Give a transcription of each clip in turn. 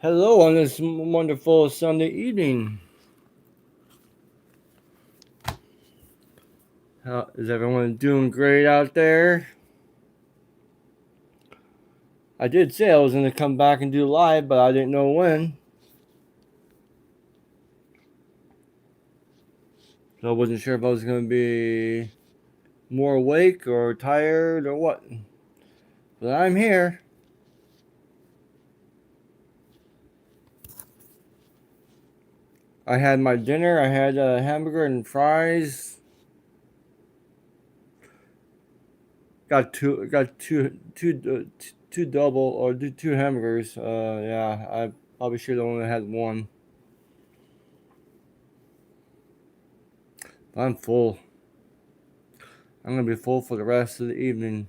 Hello on this wonderful Sunday evening. How is everyone doing great out there? I did say I was going to come back and do live, but I didn't know when. So I wasn't sure if I was going to be more awake or tired or what. But I'm here. I had my dinner. I had a hamburger and fries. Got two double or two hamburgers. Yeah, I probably should have only had one. But I'm full. I'm gonna be full for the rest of the evening.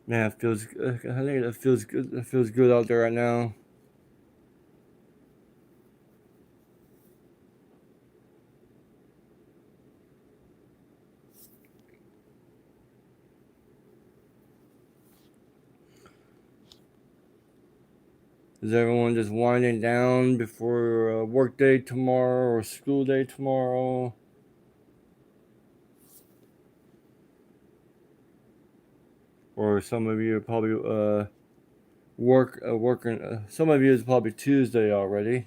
Man, it feels. I think it feels good. It feels good out there right now. Is everyone just winding down before work day tomorrow or school day tomorrow? Or some of you are probably working. Some of you is probably Tuesday already.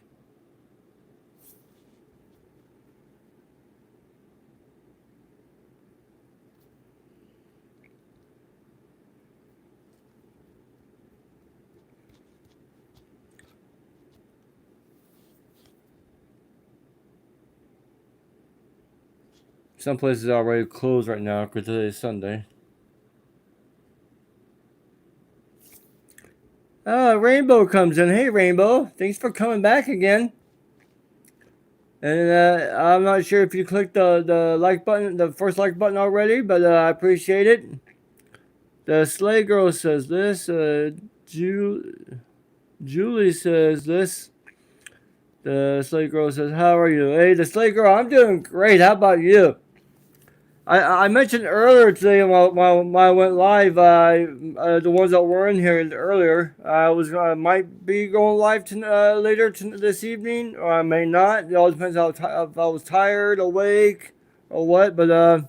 Some places are already closed right now because today is Sunday. Rainbow comes in. Hey, Rainbow. Thanks for coming back again. And I'm not sure if you clicked the like button, the first like button already, but I appreciate it. The Slay Girl says this. Julie says this. The Slay Girl says, "How are you?" Hey, the Slay Girl, I'm doing great. How about you? I mentioned earlier today while I went live, the ones that were in here earlier, I might be going live later this evening, or I may not. It all depends if I was tired, awake, or what. But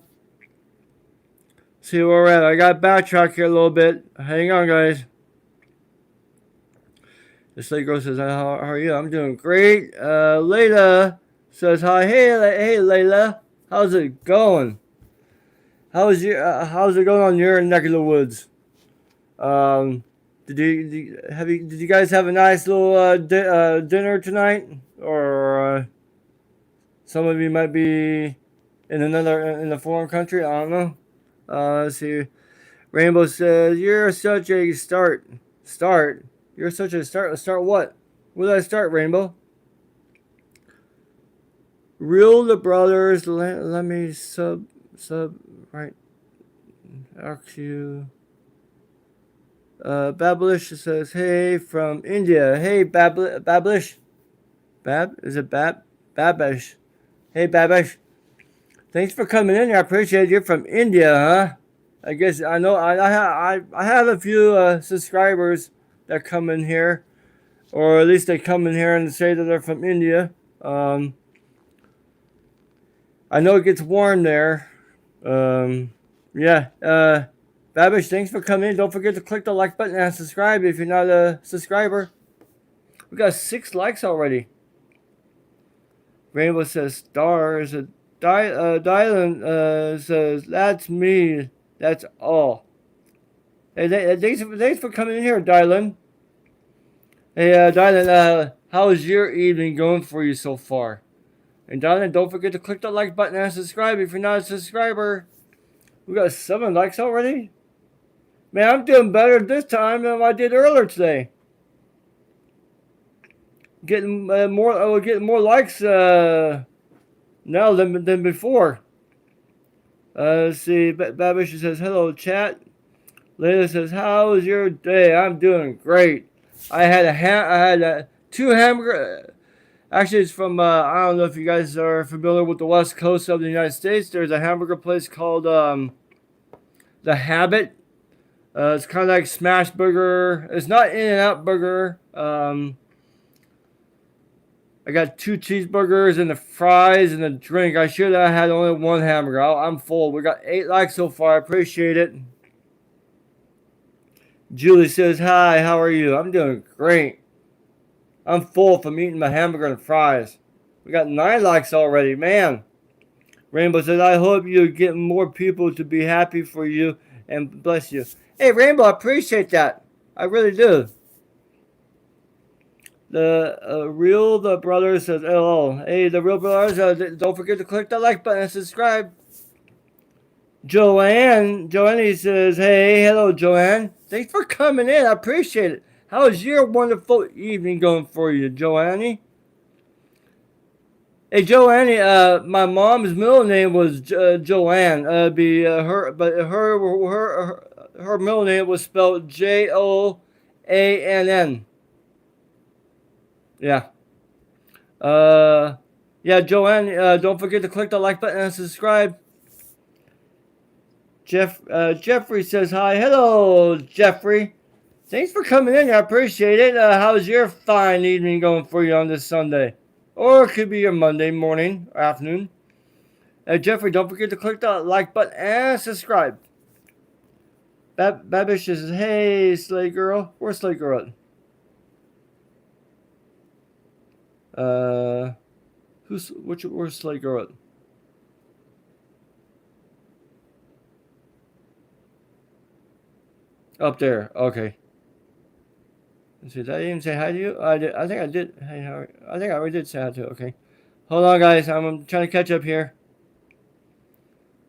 see where we're at. I got to backtrack here a little bit. Hang on, guys. The Slate Girl says, how are you? I'm doing great. Layla says hi. Hey, Layla. How's it going? How's it going on your neck of the woods? Did you guys have a nice little dinner tonight, or some of you might be in a foreign country? I don't know. Let's see. Rainbow says you're such a start. Start. You're such a start. Start what? Where did I start, Rainbow? Real the brothers. Let me sub right. RQ. Bablish says, hey, from India. Hey, Bablish. Is it Babish? Hey, Babish. Thanks for coming in. I appreciate it. You're from India, huh? I guess I know. I have a few subscribers that come in here, or at least they come in here and say that they're from India. I know it gets warm there. Yeah. Babish, thanks for coming in. Don't forget to click the like button and subscribe if you're not a subscriber. We got 6 likes already. Rainbow says stars. Dylan says that's me. That's all. Hey, thanks for coming in here, Dylan. Hey, Dylan, how is your evening going for you so far? And Dylan, don't forget to click the like button and subscribe if you're not a subscriber. We got 7 likes already. Man, I'm doing better this time than I did earlier today. Getting more likes now than before. Let's see. Babish says hello, chat. Layla says, "How was your day?" I'm doing great. I had two hamburger. Actually, it's from, I don't know if you guys are familiar with the west coast of the United States. There's a hamburger place called The Habit. It's kind of like Smash Burger. It's not In-N-Out Burger. I got 2 cheeseburgers and the fries and the drink. I should have had only one hamburger. I'm full. We got 8 likes so far. I appreciate it. Julie says, hi, how are you? I'm doing great. I'm full from eating my hamburger and fries. We got 9 likes already, man. Rainbow says, I hope you get more people to be happy for you and bless you. Hey, Rainbow, I appreciate that. I really do. The brother says, "LOL." Hey, the real brothers, don't forget to click that like button and subscribe. Joanne says, "Hey, hello, Joanne. Thanks for coming in. I appreciate it. How's your wonderful evening going for you, Joanne?" Hey, Joanne. My mom's middle name was Joanne. Her middle name was spelled Joann. Yeah. Yeah, Joanne, don't forget to click the like button and subscribe. Jeffrey says hi. Hello, Jeffrey. Thanks for coming in. I appreciate it. How's your fine evening going for you on this Sunday? Or it could be your Monday morning or afternoon. Jeffrey, don't forget to click the like button and subscribe. Babish says, hey, Slay Girl. Where's Slay Girl at? Where's Slay Girl at? Up there. Okay. Let's see, did I even say hi to you? I did. I think I did. Hey, how are you? I think I already did say hi to you. Okay. Hold on, guys. I'm trying to catch up here.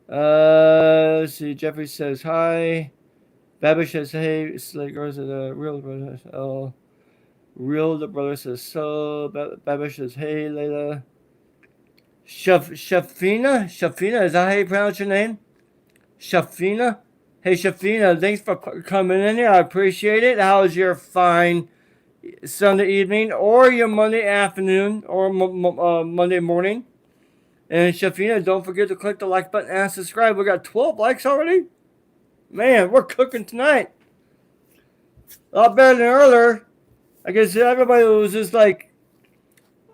Let's see. Jeffrey says hi. Babish says hey. Slay Girl says real brother. Oh, real the brother says so. Babish says hey, Layla. Shafina, is that how you pronounce your name? Shafina. Hey, Shafina, thanks for coming in here. I appreciate it. How's your fine Sunday evening or your Monday afternoon or Monday morning? And Shafina, don't forget to click the like button and subscribe. We got 12 likes already. Man, we're cooking tonight. A lot better than earlier. I guess everybody was just like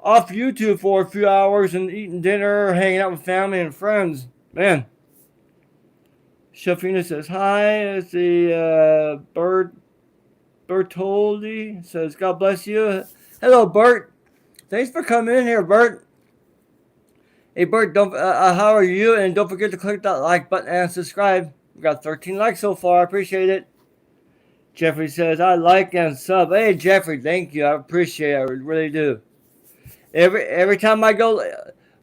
off YouTube for a few hours and eating dinner, hanging out with family and friends. Man. Shafina says hi. It's the Bertoldi says God bless you. Hello, Bert. Thanks for coming in here, Bert. Hey, Bert. Don't how are you? And don't forget to click that like button and subscribe. We got 13 likes so far. I appreciate it. Jeffrey says I like and sub. Hey, Jeffrey. Thank you. I appreciate it. I really do. Every time I go.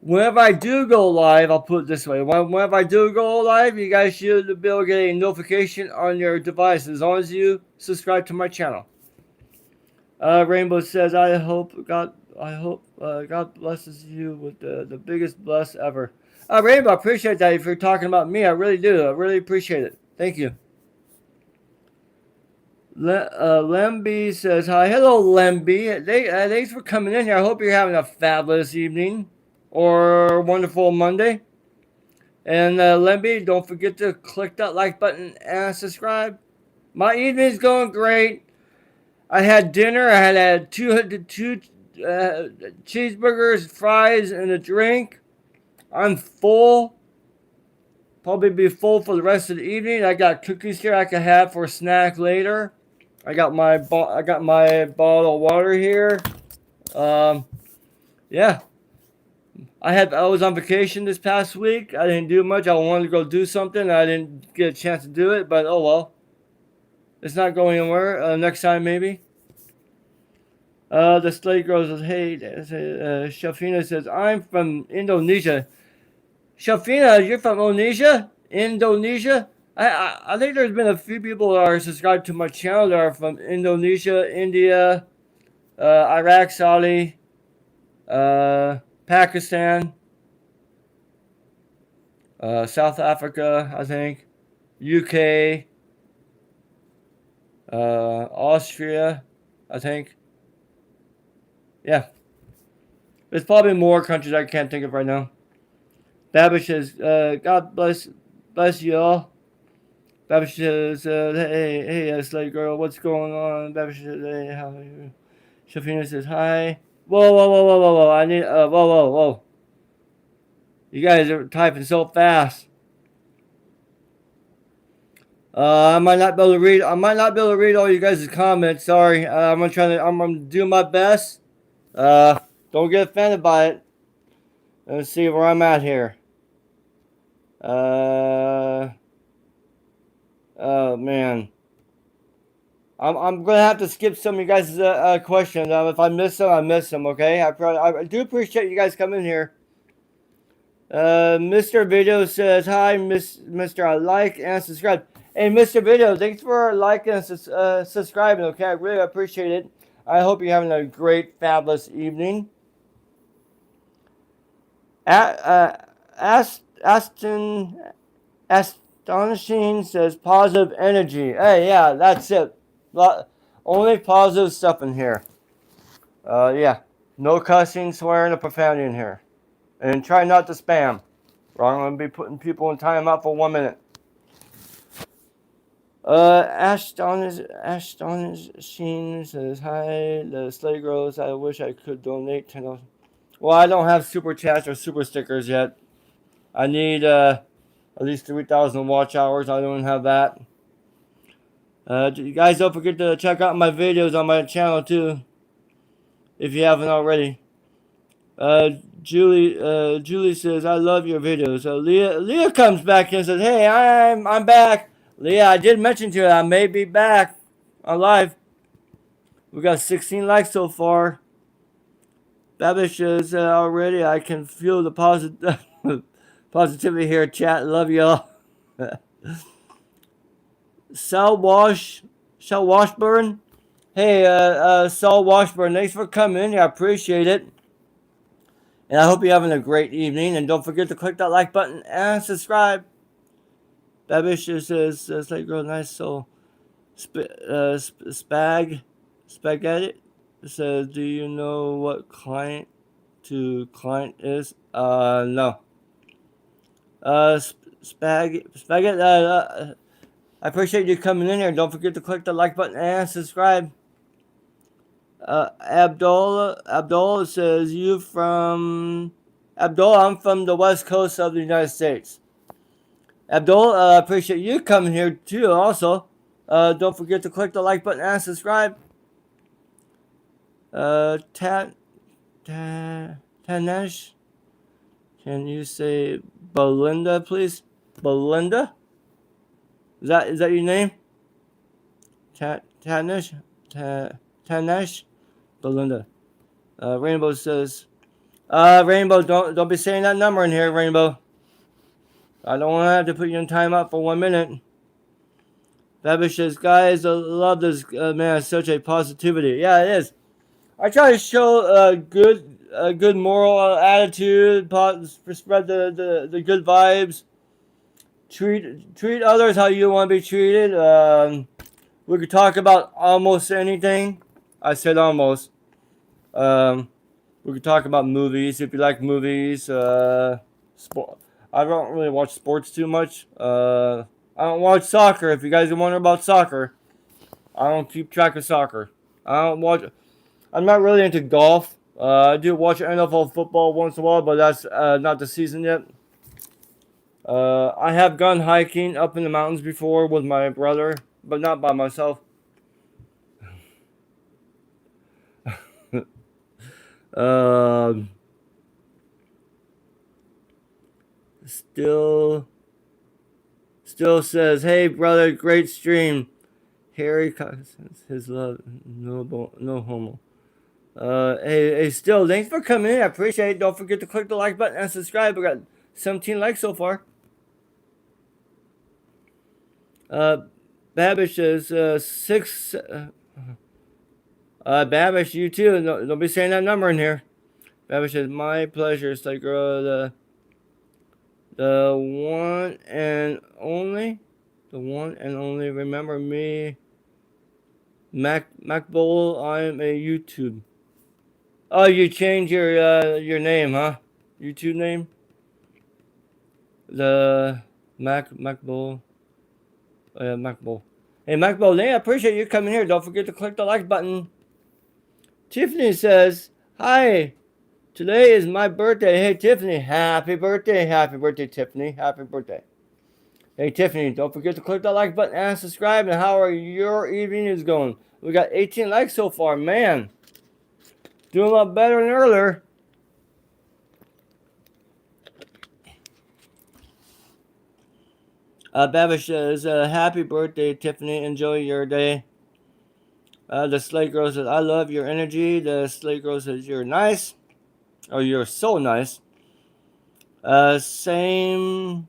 Whenever I do go live, I'll put it this way. Whenever I do go live, you guys should be able to get a notification on your device as long as you subscribe to my channel. Rainbow says, I hope God blesses you with the biggest bless ever. Rainbow, I appreciate that. If you're talking about me, I really do. I really appreciate it. Thank you. Lemby says, hi. Hello, Lemby. Thanks for coming in here. I hope you're having a fabulous evening. Or wonderful Monday. And Lemby, don't forget to click that like button and subscribe. My evening's going great. I had dinner. I had two cheeseburgers, fries, and a drink. I'm full. Probably be full for the rest of the evening. I got cookies here I can have for a snack later. I got my bottle of water here. Yeah. I was on vacation this past week. I didn't do much. I wanted to go do something. I didn't get a chance to do it, but oh well. It's not going anywhere. Next time maybe. The slate girl says, hey, Shafina says, I'm from Indonesia. Shafina, you're from Indonesia? I think there's been a few people that are subscribed to my channel that are from Indonesia, India, Iraq, Saudi, Pakistan, South Africa, I think, UK, Austria, I think. Yeah. There's probably more countries I can't think of right now. Babish says, God bless you all. Babish says, hey, slave girl, what's going on? Babish says, hey, how are you? Shafina says, hi. Whoa. I need, whoa. You guys are typing so fast. I might not be able to read. I might not be able to read all you guys' comments. Sorry. I'm gonna do my best. Don't get offended by it. Let's see where I'm at here. Oh man. I'm gonna have to skip some of you guys' questions. If I miss them, I miss them. Okay. I do appreciate you guys coming here. Mr. Video says hi, Mr. I like and subscribe. Hey, Mr. Video, thanks for liking and subscribing. Okay, I really appreciate it. I hope you're having a great, fabulous evening. Astonishing says positive energy. Hey, yeah, that's it. Only positive stuff in here. Yeah, no cussing, swearing, or profanity in here. And try not to spam. Or I'm going to be putting people in timeout for 1 minute. Ashton Sheen says, hi, the Slay Girls, I wish I could donate $10. Well, I don't have super chats or super stickers yet. I need at least 3,000 watch hours. I don't have that. You guys don't forget to check out my videos on my channel too, if you haven't already. Julie says, I love your videos. Leah comes back and says, hey, I'm back. Leah, I did mention to you I may be back on live. We got 16 likes so far. Babish says, already I can feel the positivity here, chat. Love y'all. Sal Washburn. Hey, Sal Washburn, thanks for coming. I appreciate it. And I hope you're having a great evening. And don't forget to click that like button and subscribe. Babish says, like girl, nice soul. Spaghetti says, do you know what client to client is? No. Spaghetti. I appreciate you coming in here. Don't forget to click the like button and subscribe. Abdullah says, I'm from the west coast of the United States. Abdul, appreciate you coming here too also. Don't forget to click the like button and subscribe. Tanesh, can you say Belinda, please? Belinda? Is that your name? Tanesh? Tanesh? Belinda. Rainbow says, Rainbow, don't be saying that number in here, Rainbow. I don't want to have to put you in timeout for 1 minute. Babish says, guys, I love this man. Such a positivity. Yeah, it is. I try to show a good moral attitude, spread the good vibes. Treat others how you want to be treated. We could talk about almost anything. I said almost. We could talk about movies if you like movies. Sport. I don't really watch sports too much. I don't watch soccer. If you guys are wondering about soccer, I don't keep track of soccer. I'm not really into golf. I do watch NFL football once in a while, but that's not the season yet. I have gone hiking up in the mountains before with my brother, but not by myself. Still says, hey brother, great stream. Harry his love, no homo. Hey, still, thanks for coming in. I appreciate it. Don't forget to click the like button and subscribe. We got 17 likes so far. Babish says, 6. Babish, you too. Don't be saying that number in here. Babish says, my pleasure. It's like, girl, the one and only. The one and only. Remember me. MacBowl, I'm a YouTube. Oh, you changed your name, huh? YouTube name? The Mac Bull. Oh, yeah, Mac Bull. Hey, Mac Bull, I appreciate you coming here. Don't forget to click the like button. Tiffany says, "Hi, today is my birthday. Hey, Tiffany, happy birthday. Happy birthday, Tiffany. Happy birthday." Hey, Tiffany, don't forget to click the like button and subscribe. And how are your evenings going? We got 18 likes so far. Man, doing a lot better than earlier. Babish says, "Happy birthday, Tiffany. Enjoy your day." The Slate Girl says, "I love your energy." The Slate Girl says, "You're nice." Oh, you're so nice. Same.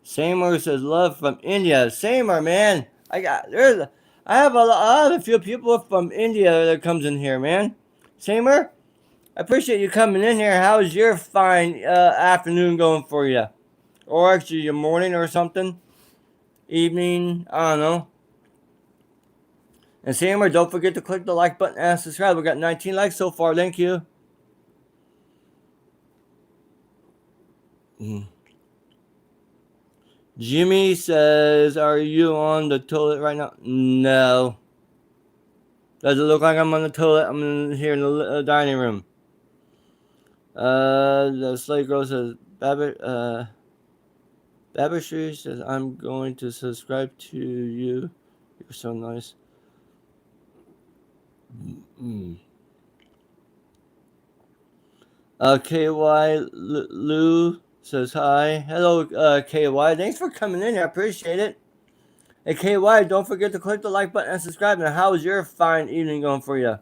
Samer says, "Love from India." Samer, man. I have a few people from India that comes in here, man. Samer, I appreciate you coming in here. How's your fine afternoon going for you? Or actually your morning or something? Evening? I don't know. And Samer, don't forget to click the like button and subscribe. We got 19 likes so far. Thank you. Jimmy says, "Are you on the toilet right now?" No. Does it look like I'm on the toilet? I'm here in the dining room. The Slate Girl says, Babishri says, "I'm going to subscribe to you. You're so nice." KY Lou says, "Hi. Hello, KY. Thanks for coming in here. I appreciate it. Hey, KY, don't forget to click the like button and subscribe. And how's your fine evening going for you?"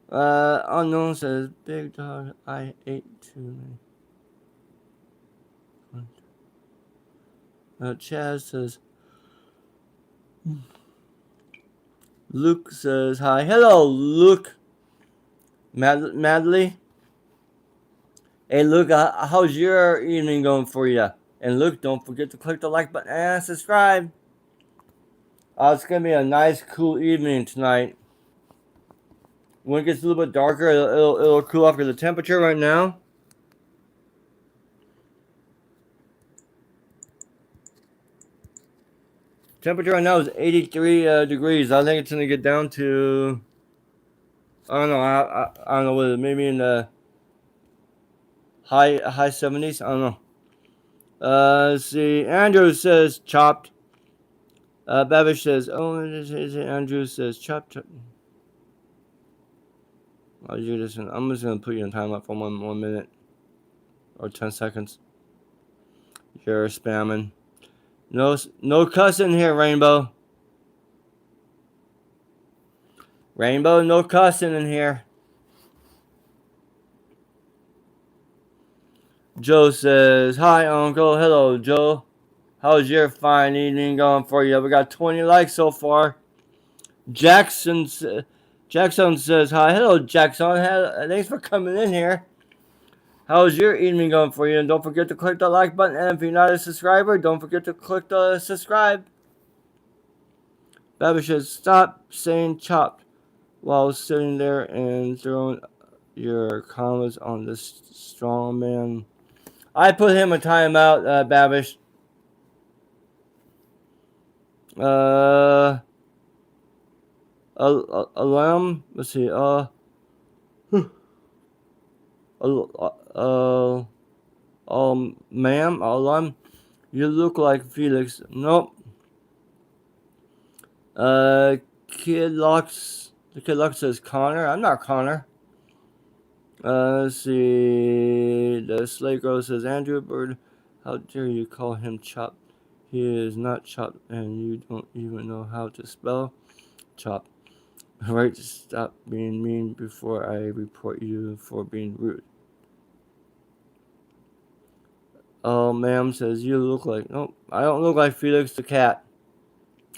Unknown says, "Big dog, I ate too many." Chaz says, Luke says, "Hi." Hello, Luke. Madly. Hey, Luke, how's your evening going for you? And Luke, don't forget to click the like button and subscribe. It's going to be a nice, cool evening tonight. When it gets a little bit darker, it'll cool off because the temperature right now. Temperature right now is 83 degrees. I think it's going to get down to, I don't know, I don't know what it is, maybe in the high 70s. I don't know. Let's see. Andrew says chopped. Babish says, "Oh, Andrew says chopped." I'm just gonna put you in timeout for one minute or 10 seconds. You're spamming. No cussing here, Rainbow. Rainbow, no cussing in here. Joe says, "Hi, Uncle." Hello, Joe. How's your fine evening going for you? We got 20 likes so far. Jackson says, "Hi." Hello, Jackson. Thanks for coming in here. How's your evening going for you? And don't forget to click the like button. And if you're not a subscriber, don't forget to click the subscribe. Babish says, "Stop saying chopped while sitting there and throwing your comments on this strong man." I put him a timeout, Babish. Alarm. Let's see. Ma'am, alarm. You look like Felix. Nope. Kid Lux. The Kid Lux says Connor. I'm not Connor. Let's see. The Slate Girl says Andrew Bird. How dare you call him Chop? He is not Chop, and you don't even know how to spell Chop. Right, stop being mean before I report you for being rude. Oh, ma'am says you look like. Nope, I don't look like Felix the cat.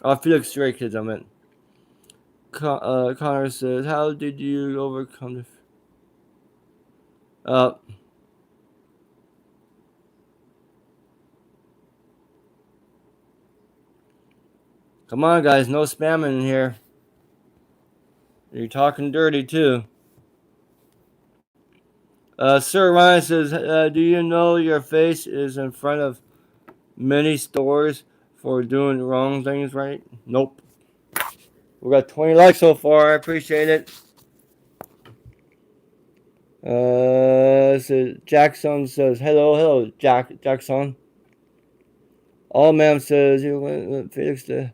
Oh, Felix Stray Kids, I meant. Connor says, "How did you overcome the?" Come on, guys, no spamming in here. You're talking dirty too. Sir Ryan says, do you know your face is in front of many stores for doing wrong things right? Nope. We got 20 likes so far. I appreciate it. So Jackson says, hello, Jackson. All man says, you went Felix to.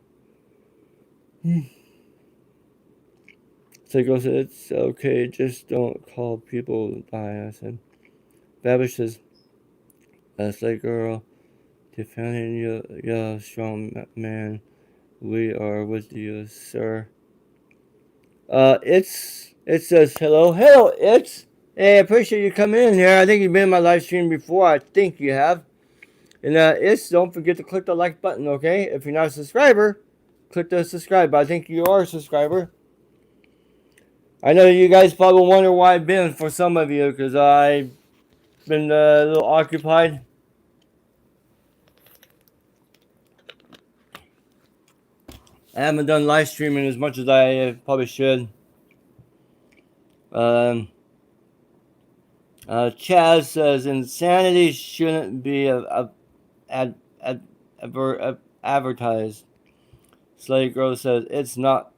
So he goes, it's okay, just don't call people by. I said, Babish says, that's like girl, defending you, strong man. We are with you, sir. It says hello, it's. Hey, I appreciate you coming in here. I think you've been in my live stream before. I think you have. And don't forget to click the like button, okay? If you're not a subscriber, click the subscribe. But I think you are a subscriber. I know you guys probably wonder why I've been for some of you, because I've been a little occupied. I haven't done live streaming as much as I probably should. Chaz says insanity shouldn't be advertised. Slade Grove says it's not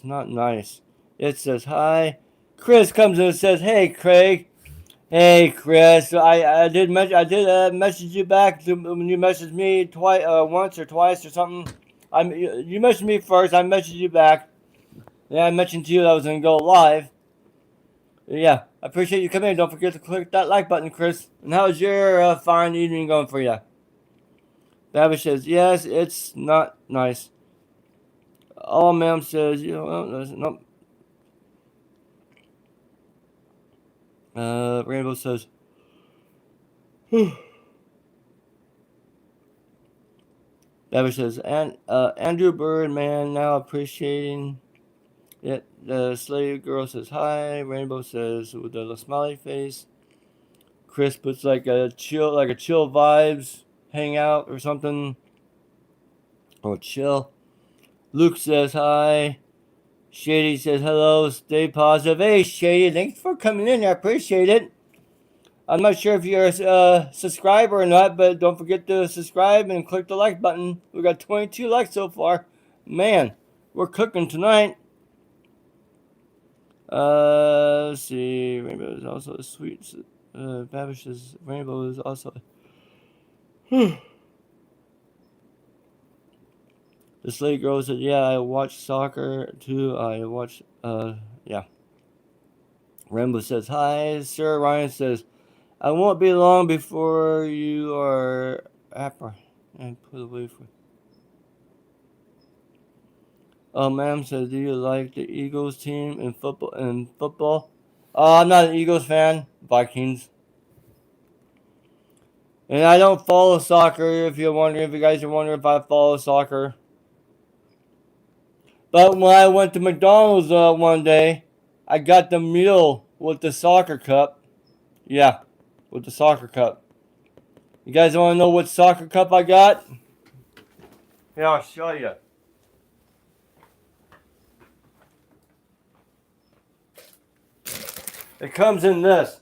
nice. It says hi. Chris comes in and says, "Hey Craig, hey Chris, I did message you back when you messaged me twice, once or twice or something. You messaged me first. I messaged you back. Yeah, I mentioned to you that I was gonna go live. Yeah, I appreciate you coming in. Don't forget to click that like button, Chris. And how's your fine evening going for you?" Babish says, "Yes, it's not nice." All ma'am says, "You know, no." Rainbow says, Babish says, and Andrew Bird, man, now appreciating it. The slave girl says hi. Rainbow says with a little smiley face. Chris puts like a chill vibes hangout or something. Or chill. Luke says hi. Shady says hello. Stay positive. Hey Shady, thanks for coming in. I appreciate it. I'm not sure if you're a subscriber or not, but don't forget to subscribe and click the like button. We got 22 likes so far. Man, we're cooking tonight. Let's see. Rainbow is also a sweet. Babish's Rainbow is also. The Slate Girl said, "Yeah, I watch soccer too. I watch. Yeah." Rainbow says, "Hi." Sir Ryan says, "I won't be long before you are and put away for." Ma'am says, "Do you like the Eagles team in football?" I'm not an Eagles fan. Vikings. And I don't follow soccer. If you guys are wondering if I follow soccer. But when I went to McDonald's one day, I got the meal with the soccer cup. Yeah, with the soccer cup. You guys want to know what soccer cup I got? Yeah, I'll show you. It comes in this.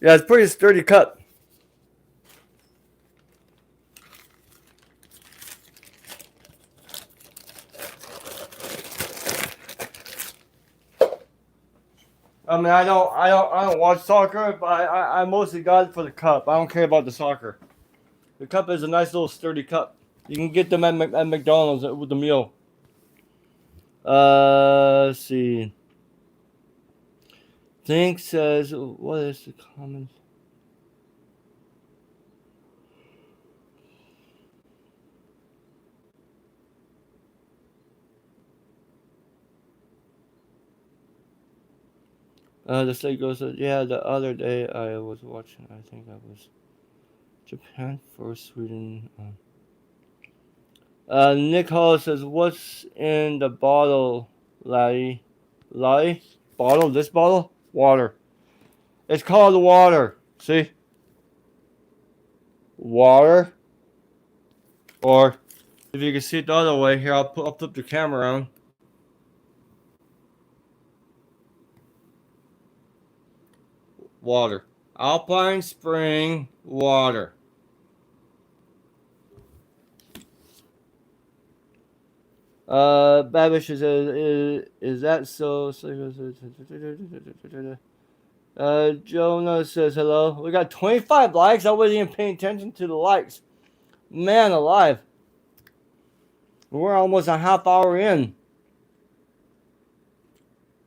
Yeah, it's pretty sturdy cup. I mean, I don't watch soccer, but I mostly got it for the cup. I don't care about the soccer. The cup is a nice little sturdy cup. You can get them at McDonald's with the meal. Let's see. Think says, what is the comment? The slate goes, yeah, the other day I was watching, I think I was Japan for Sweden. Nick Hall says, "What's in the bottle, laddie? Laddie? Bottle? This bottle? Water. It's called water. See? Water. Or if you can see it the other way, here I'll flip the camera around. Water. Alpine Spring water. Babish is that so? Jonah says hello. We got 25 likes. I wasn't even paying attention to the likes. Man alive. We're almost a half hour in.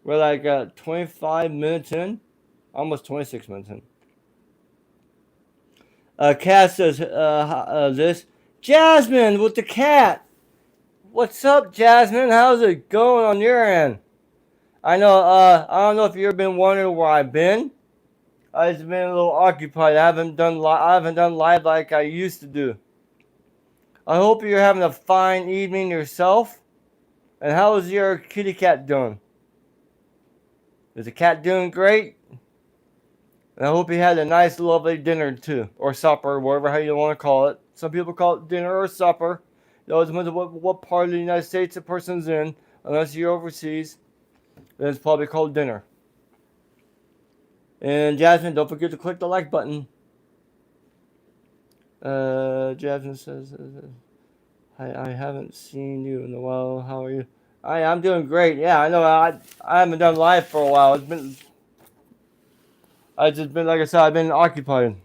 We're like 25 minutes in. Almost 26 minutes in. Cat says this. Jasmine with the cat. What's up, Jasmine? How's it going on your end? I know. I don't know if you've been wondering where I've been. I've just been a little occupied. I haven't done live like I used to do. I hope you're having a fine evening yourself. And how is your kitty cat doing? Is the cat doing great? And I hope you had a nice, lovely dinner too, or supper, whatever how you want to call it. Some people call it dinner or supper. It always depends on what part of the United States a person's in. Unless you're overseas, then it's probably called dinner. And Jasmine, don't forget to click the like button. Jasmine says, I haven't seen you in a while. How are you? I'm doing great. Yeah, I know. I haven't done live for a while. Like I said, I've been occupied.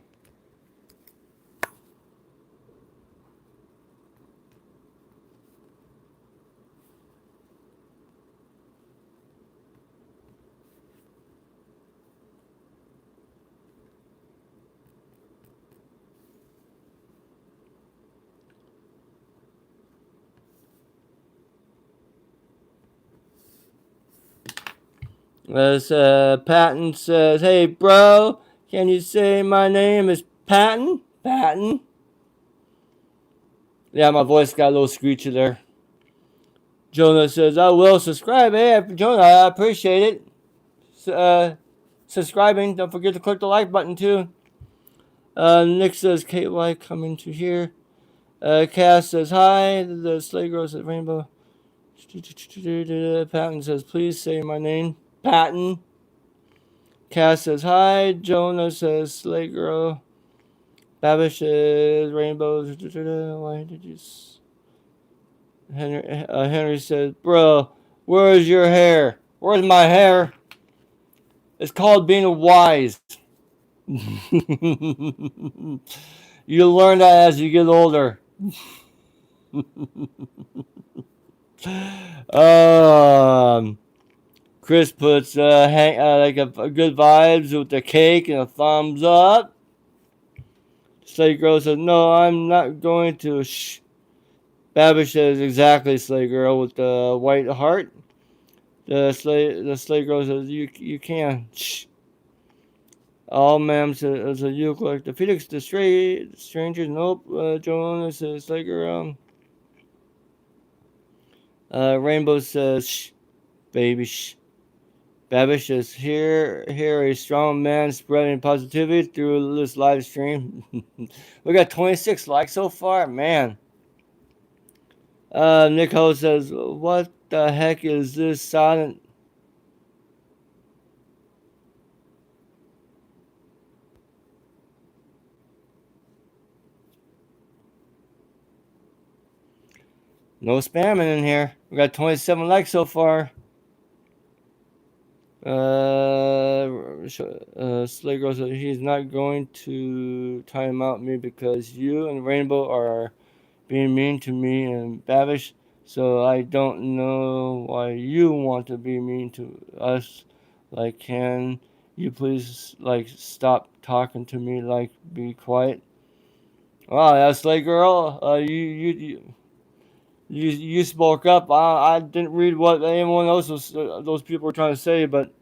As Patton says, "Hey, bro, can you say my name is Patton?" Patton. Yeah, my voice got a little screechy there. Jonah says, "I will subscribe." Hey, Jonah, I appreciate it. Subscribing. Don't forget to click the like button too. Nick says, "KY coming to here." Cass says, "Hi." The Slay Girl says, "Rainbow." Patton says, "Please say my name." Patton. Cass says, "Hi." Jonah says, "Slay Girl." Babish says, "Rainbow." Why did you... Henry says, "Bro, where's your hair? Where's my hair?" It's called being wise. You learn that as you get older. Chris puts like a good vibes with the cake and a thumbs up. Slay Girl says, "No, I'm not going to." Shh. Babish says, "Exactly, Slay Girl," with the white heart. The Slay Girl says, "You can." Shh. All ma'am says, "You look like the Felix the Stranger." Nope. Joanna says, "Slay Girl." Rainbow says, "Shh, baby, shh." Babish says, here a strong man spreading positivity through this live stream." We got 26 likes so far, man. Nicole says, "What the heck is this silent?" No spamming in here. We got 27 likes so far. Slay Girl says, "He's not going to time out me because you and Rainbow are being mean to me and Babish. So I don't know why you want to be mean to us. Like, can you please stop talking to me? Like, be quiet." Wow, that's Slay Girl. You spoke up. I didn't read what anyone else those people were trying to say, but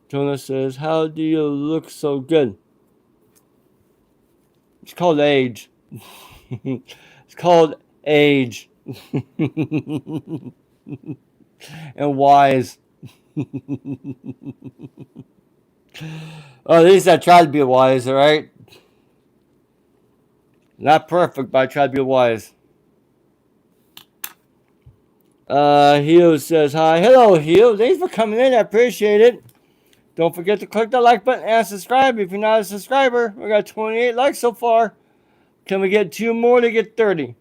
Jonah says, how do you look so good? It's called age. It's called age. And wise. Well, at least I tried to be wise, alright? Not perfect, but I tried to be wise. Hugh says hi. Hello, Hugh. Thanks for coming in. I appreciate it. Don't forget to click the like button and subscribe if you're not a subscriber. We got 28 likes so far. Can we get 2 more to get 30?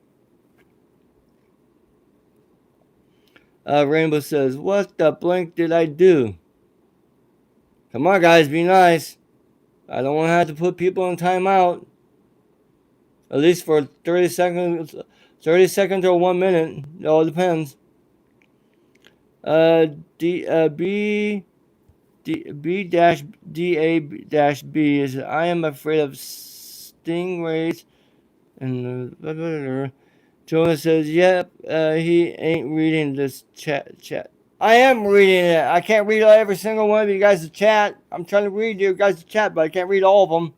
Rainbow says, what the blink did I do? Come on, guys, be nice. I don't want to have to put people in timeout. At least for 30 seconds or 1 minute. It all depends. B dash DA dash B is, I am afraid of stingrays. And Jonah says, yep, he ain't reading this chat. I am reading it. I can't read every single one of you guys' chat. I'm trying to read you guys' chat, but I can't read all of them.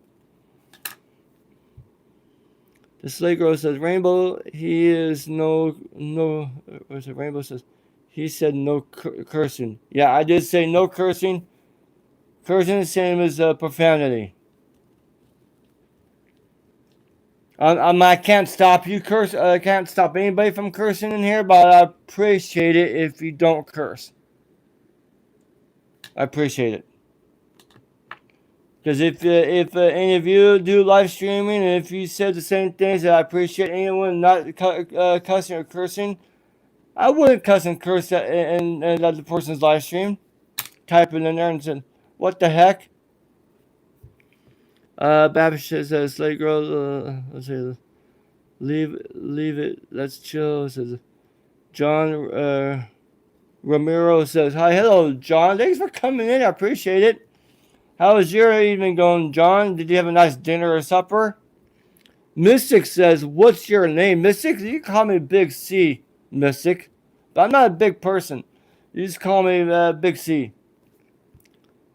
The Slate Girl says, Rainbow, he is no, what's it? Rainbow says, he said no cursing. Yeah, I did say no cursing. Cursing is the same as profanity. I can't stop you curse. I can't stop anybody from cursing in here, but I appreciate it if you don't curse. I appreciate it. Because if any of you do live streaming and if you said the same things that I appreciate anyone not cussing or cursing, I wouldn't cuss and curse and that the person's live stream. Type it in there and said, what the heck? Babish says, Slate Girl, let's say, leave it, let's chill. Says, John Ramiro says, hi, hello, John. Thanks for coming in. I appreciate it. How was your evening going, John? Did you have a nice dinner or supper? Mystic says, what's your name? Mystic, you can call me Big C, Mystic. But I'm not a big person. You just call me Big C.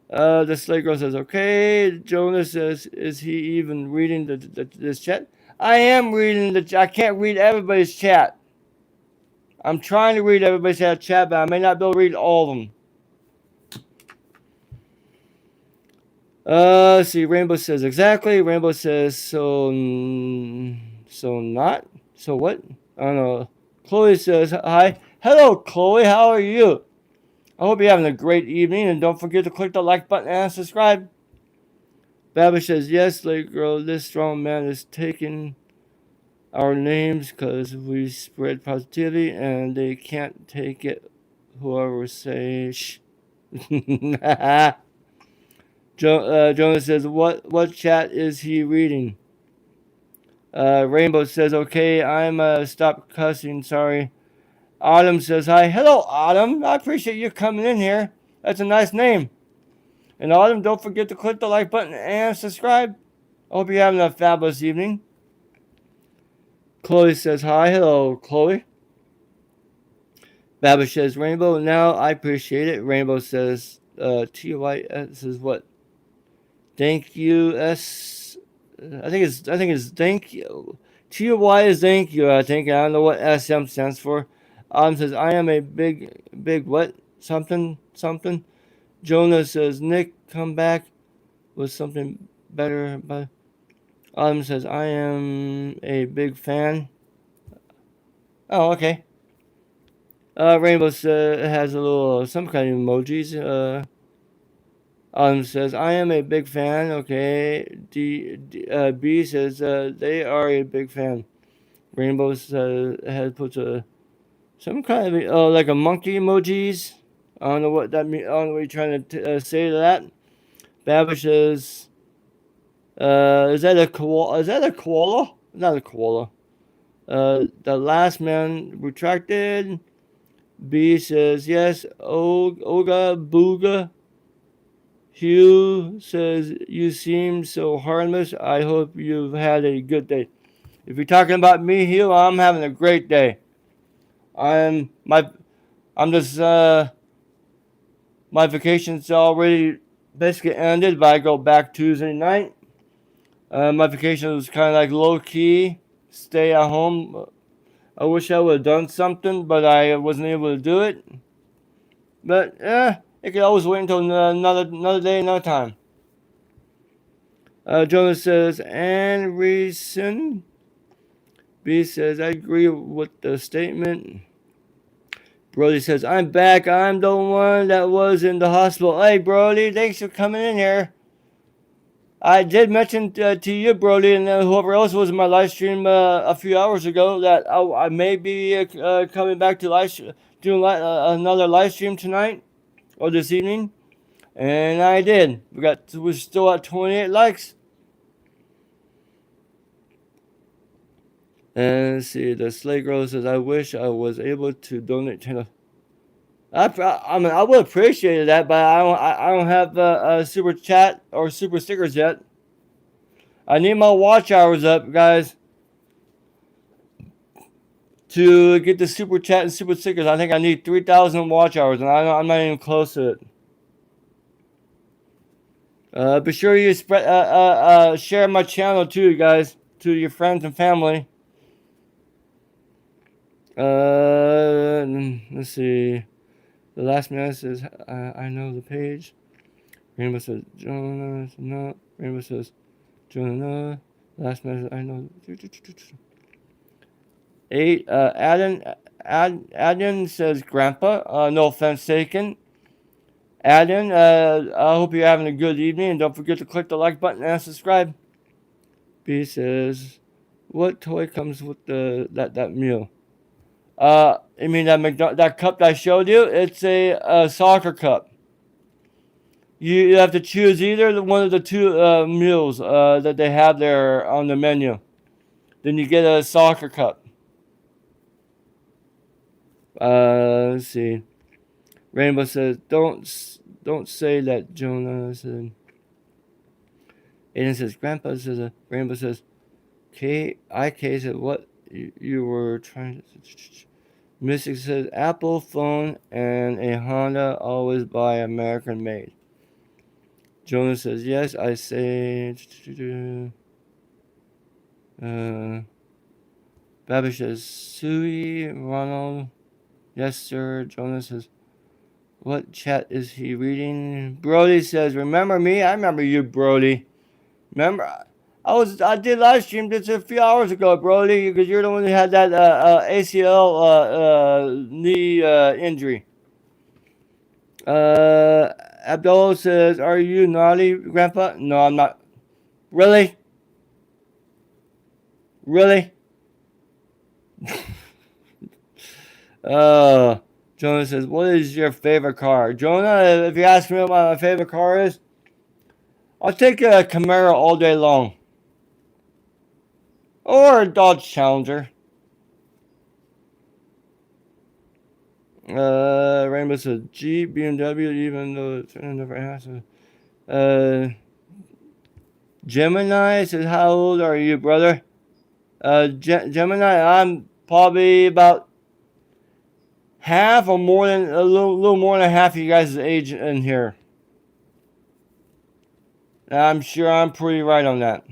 The Slate Girl says, okay. Jonas says, is he even reading this chat? I am reading I can't read everybody's chat. I'm trying to read everybody's chat, but I may not be able to read all of them. Let's see. Rainbow says, exactly. Rainbow says, so not. So what? I don't know. Chloe says, hi. Hello, Chloe. How are you? I hope you're having a great evening, and don't forget to click the like button and subscribe. Babish says, yes, Slate Girl, this strong man is taking our names because we spread positivity, and they can't take it. Whoever says, shh. Jonas says, what chat is he reading? Rainbow says, okay, I'm stop cussing, sorry. Autumn says, hi. Hello, Autumn. I appreciate you coming in here. That's a nice name. And Autumn, don't forget to click the like button and subscribe. I hope you're having a fabulous evening. Chloe says, hi. Hello, Chloe. Babish says, Rainbow, now I appreciate it. Rainbow says, TYS says what? Thank you, S. I think it's thank you. TY is thank you, I think. I don't know what SM stands for. Says, I am a big what? Something. Jonah says, Nick, come back with something better. But says, I am a big fan. Oh, okay. Rainbow has a little, some kind of emojis. Says, I am a big fan. Okay. B says, they are a big fan. Rainbow has put some kind of like a monkey emojis. I don't know what that means. I don't know what you're trying to say to that. Babish says, is that a koala? Not a koala. The last man retracted. B says, yes. Oga Booga. Hugh says, you seem so harmless. I hope you've had a good day. If you're talking about me, Hugh, I'm having a great day. My vacation's already basically ended, but I go back Tuesday night. My vacation was kind of like low key, stay at home. I wish I would have done something, but I wasn't able to do it. But it could always wait until another day, another time. Jonas says, and recent. B says, I agree with the statement. Brody says, I'm back. I'm the one that was in the hospital. Hey, Brody, thanks for coming in here. I did mention to you, Brody, and whoever else was in my live stream a few hours ago that I may be coming back to doing another live stream tonight or this evening, and I did. We're still at 28 likes. And let's see, the Slay Girl says, I wish I was able to donate to. I mean, I would appreciate that, but I don't have a super chat or super stickers yet. I need my watch hours up, guys, to get the super chat and super stickers. I think I need 3,000 watch hours, and I'm not even close to it. Be sure you share my channel too, guys, to your friends and family. Let's see. The last man says, I know the page. Rainbow says, Jonah, no. Rainbow says, Jonah, no. Last man says, I know. 8, Adden says, Grandpa, no offense taken. Adden, I hope you're having a good evening, and don't forget to click the like button and subscribe. B says, what toy comes with that meal? You mean that cup that I showed you? It's a soccer cup. You have to choose either one of the two meals that they have there on the menu. Then you get a soccer cup. Let's see. Rainbow says, don't say that, Jonah said. Aiden says, Grandpa says, Rainbow says, IK said, what you were trying to. Mystic says, Apple phone and a Honda, always buy American made. Jonah says, yes, I say. Babish says, Sui, Ronald. Yes, sir. Jonah says, what chat is he reading? Brody says, remember me? I remember you, Brody. Remember? I did live stream just a few hours ago, Brody, because you're the one who had that ACL knee injury. Abdul says, are you naughty, Grandpa? No, I'm not. Really? Really? Jonah says, what is your favorite car? Jonah, if you ask me what my favorite car is, I'll take a Camaro all day long. Or a Dodge Challenger. Rainbow says, Jeep, BMW, even though it's never has a. Gemini says, how old are you, brother? Gemini, I'm probably about half or more than a little more than half of you guys' age in here. I'm sure I'm pretty right on that.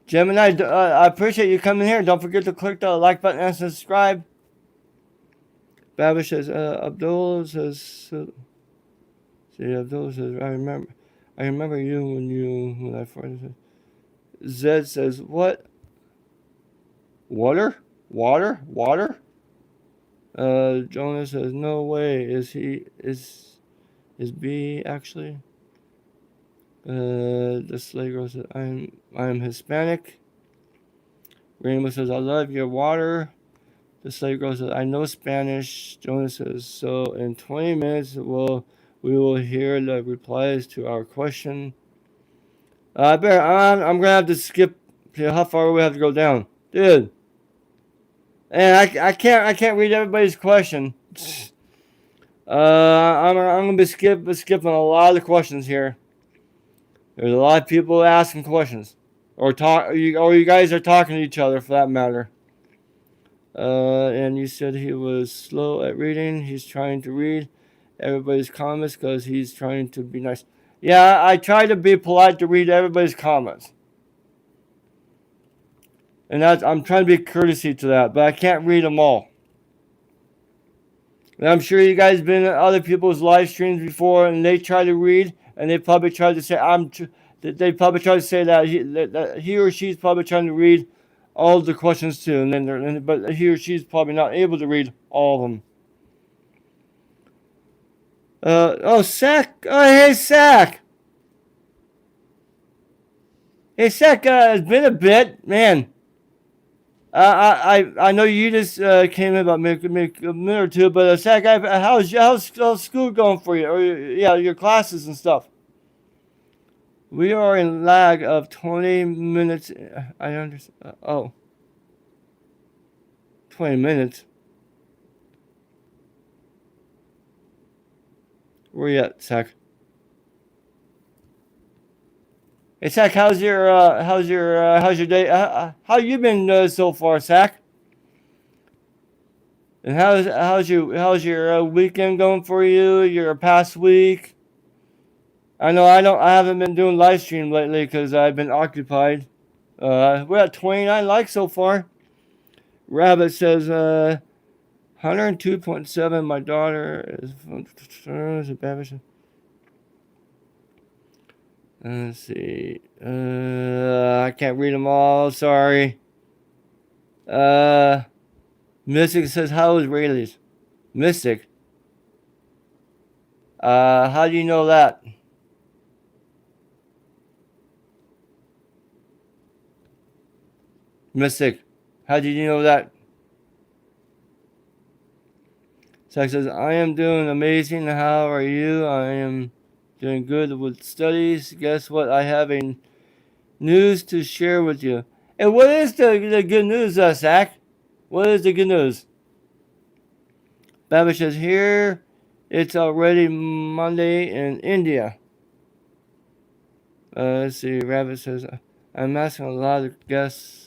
Gemini, I appreciate you coming here. Don't forget to click the like button and subscribe. Babish says, Abdul says, see, Abdul says, I remember you when I first said. Zed says, what? Water? Jonas says, no way. Is B actually? The Slay Girl says, I'm Hispanic. Rainbow says, I love your water. The Slay Girl says, I know Spanish. Jonas says, so in 20 minutes we will hear the replies to our question. I'm gonna have to skip. How far do we have to go down, dude? And I can't read everybody's question. I'm gonna be skipping a lot of the questions here. There's a lot of people asking questions, or you guys are talking to each other for that matter. And you said he was slow at reading. He's trying to read. everybody's comments because he's trying to be nice. Yeah, I try to be polite to read everybody's comments. And I'm trying to be courtesy to that, but I can't read them all. And I'm sure you guys been in other people's live streams before, and they try to read, and they probably try to say they probably try to say that he or she's probably trying to read all the questions too, and then but he or she's probably not able to read all of them. Oh, Sack. Oh, hey, Sack. Hey, Sack. It's been a bit, man. I know you just came in about a minute or two, but Sack, how's school going for you? Or yeah, your classes and stuff. We are in lag of 20 minutes. I understand. 20 minutes. Where you at, Sack? Hey, Sack, how's your day? How you been so far, Sack? And how's your weekend going for you? Your past week? I haven't been doing live stream lately because I've been occupied. We're at 29 likes so far. Rabbit says 102.7. My daughter is a babish. Let's see. I can't read them all. Sorry. Mystic says, how is Rayleigh's? Mystic. How do you know that? Mystic. How did you know that? Zach says, I am doing amazing. How are you? I am doing good with studies. Guess what? I have a news to share with you. And what is the good news, Zach? What is the good news? Babish says, here it's already Monday in India. Let's see. Rabbit says, I'm asking a lot of guests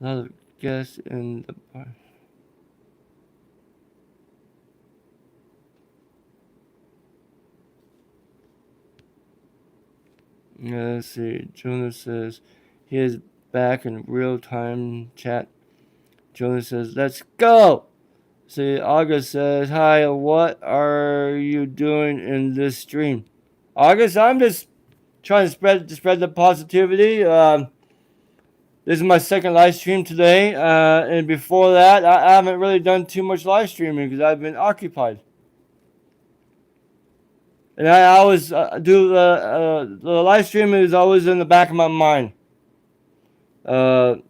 in the bar. Let's see. Jonas says he is back in real time chat. Jonas says, let's go. See, August says, hi, what are you doing in this stream? August, I'm just trying to spread the positivity. This is my second live stream today. And before that, I haven't really done too much live streaming because I've been occupied. And I always do the live stream is always in the back of my mind. Because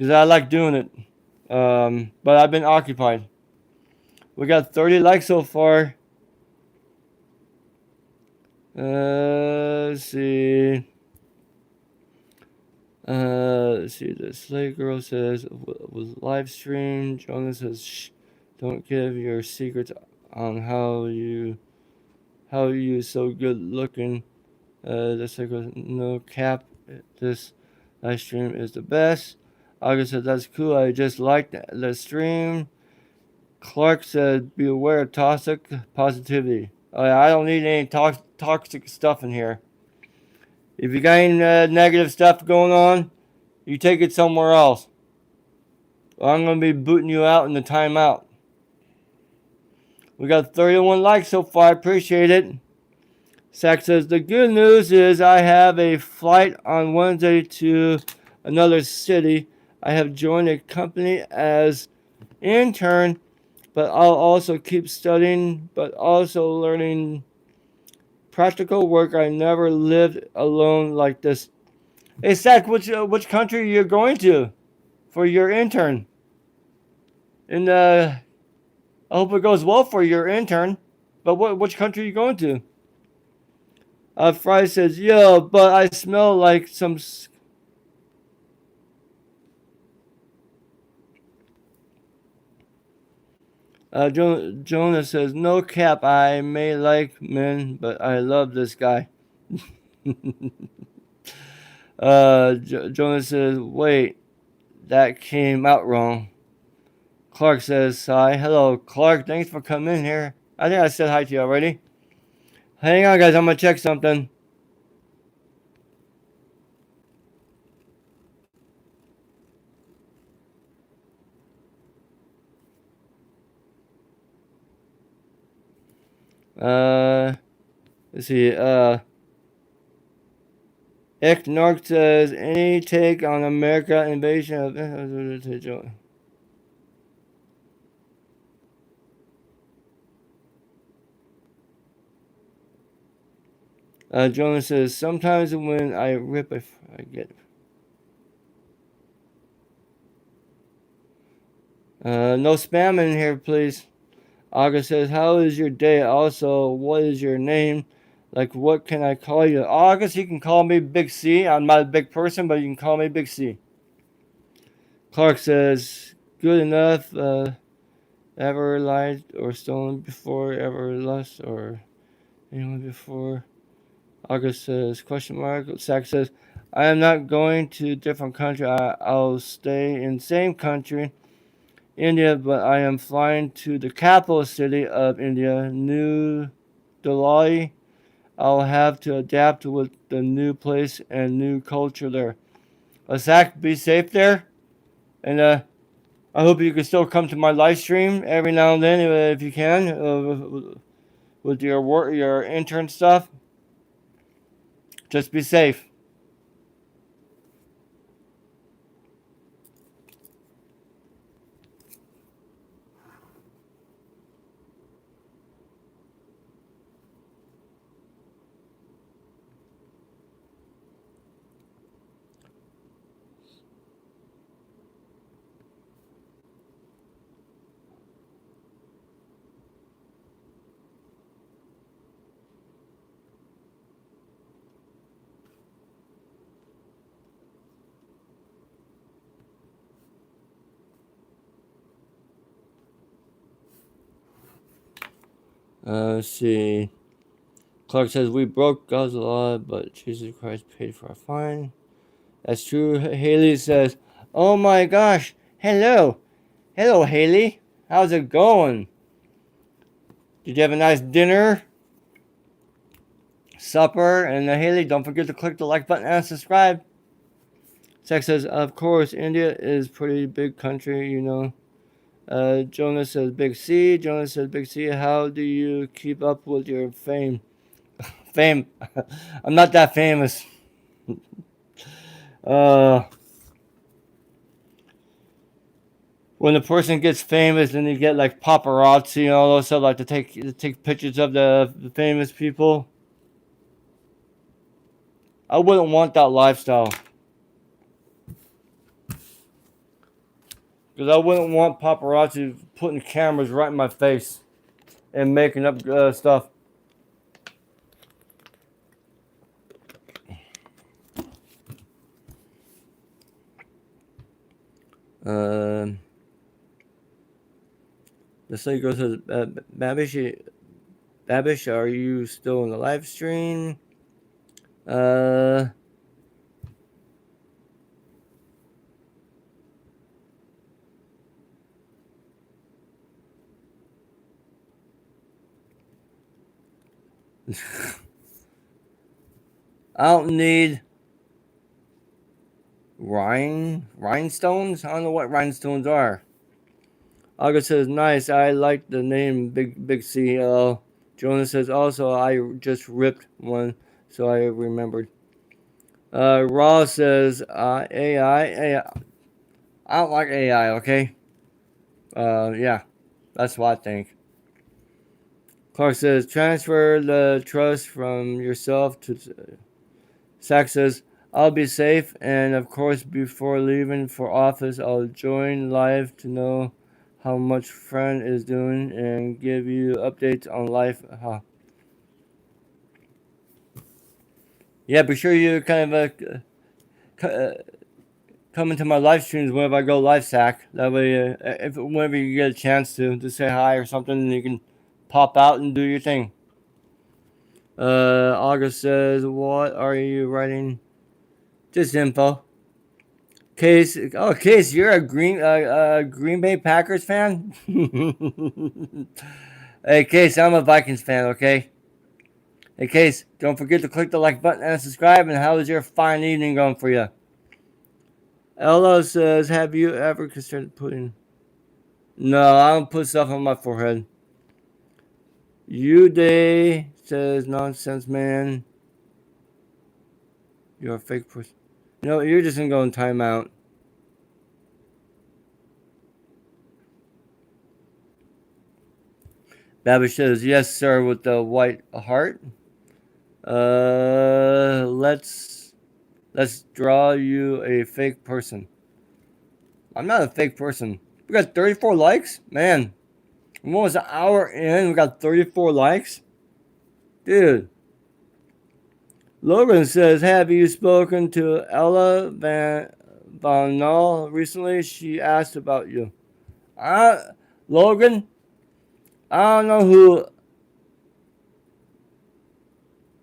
I like doing it. But I've been occupied. We got 30 likes so far. Let's see. Let's see. The Slay Girl says was live stream. Jonas says, shh, don't give your secrets on how you so good looking. The Slay Girl, no cap. This live stream is the best. August said, that's cool. I just liked the stream. Clark said, be aware of toxic positivity. I don't need any toxic stuff in here. If you got any negative stuff going on, you take it somewhere else. Or I'm going to be booting you out in the timeout. We got 31 likes so far. I appreciate it. Sack says, the good news is I have a flight on Wednesday to another city. I have joined a company as intern, but I'll also keep studying, but also learning practical work. I never lived alone like this. Hey, Sack, which country are you going to for your intern? And I hope it goes well for your intern. But which country are you going to? Fry says, yo, but I smell like some... Jonah says, no cap, I may like men, but I love this guy. Jonah says, wait, that came out wrong. Clark says hi. Hello, Clark. Thanks for coming in here. I think I said hi to you already. Hang on, guys. I'm gonna check something. Let's see. Nork says any take on America invasion of. Jonas says sometimes when I rip, I get. No spam in here, please. August says, how is your day? Also, what is your name? Like, what can I call you? August, you can call me Big C. I'm not a big person, but you can call me Big C. Clark says, good enough. Ever lied or stolen before? Ever lust or anyone before? August says, question mark. Sack says, I am not going to a different country. I'll stay in same country, India, but I am flying to the capital city of India, New Delhi. I'll have to adapt with the new place and new culture there. Zach, be safe there, and I hope you can still come to my live stream every now and then if you can, with your work, your intern stuff. Just be safe. Let's see. Clark says we broke God's law, but Jesus Christ paid for our fine. That's true. Haley says, "Oh my gosh, hello, Haley. How's it going? Did you have a nice dinner, supper?" And Haley, don't forget to click the like button and subscribe. Zach says, "Of course, India is pretty big country, you know." Jonas says, "Big C." Jonas says, "Big C. How do you keep up with your fame?" Fame. I'm not that famous. Uh, when a person gets famous, then you get like paparazzi and all those stuff, like to take pictures of the famous people. I wouldn't want that lifestyle because I wouldn't want paparazzi putting cameras right in my face and making up stuff. Uh, the site girl says, Babish, are you still in the live stream? Uh, I don't need rhinestones. I don't know what rhinestones are. August says, nice. I like the name Big C. Jonas says, also, I just ripped one, so I remembered. Raw says, AI. I don't like AI, okay? Yeah, that's what I think. Clark says, transfer the trust from yourself to. Sack says, I'll be safe, and of course, before leaving for office, I'll join live to know how much friend is doing and give you updates on life. Yeah, be sure you kind of come into my live streams whenever I go live, Sack. That way, if whenever you get a chance to say hi or something, you can pop out and do your thing. August says, what are you writing? Just info. Case, oh, Case, you're a Green Bay Packers fan. Hey, Case, I'm a Vikings fan. Okay. Hey, Case, don't forget to click the like button and subscribe. And how is your fine evening going for you? Ella says, "Have you ever considered putting?" No, I don't put stuff on my forehead. Day says, "Nonsense, man. You're a fake person." No, you're just gonna go in timeout. Babish says, "Yes, sir," with the white heart. Let's draw you a fake person. I'm not a fake person. We got 34 likes, man. I'm almost an hour in. We got 34 likes, dude. Logan says, "Have you spoken to Ella Van Null recently? She asked about you." Logan, I don't know who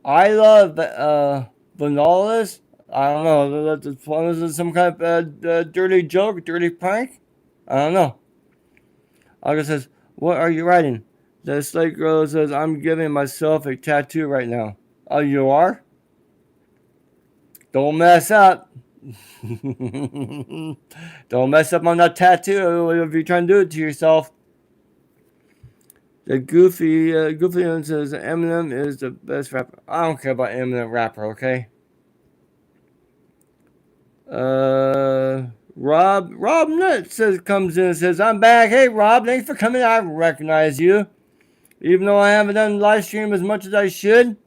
Isla Van is. I don't know. This is some kind of dirty joke, dirty prank. I don't know. August says, "What are you writing?" The slate girl says, "I'm giving myself a tattoo right now." Oh, you are? Don't mess up. Don't mess up on that tattoo if you're trying to do it to yourself. The goofy one says Eminem is the best rapper. I don't care about Eminem rapper, okay? Rob Nutt comes in and says, "I'm back. Hey Rob, thanks for coming. I recognize you. Even though I haven't done live stream as much as I should,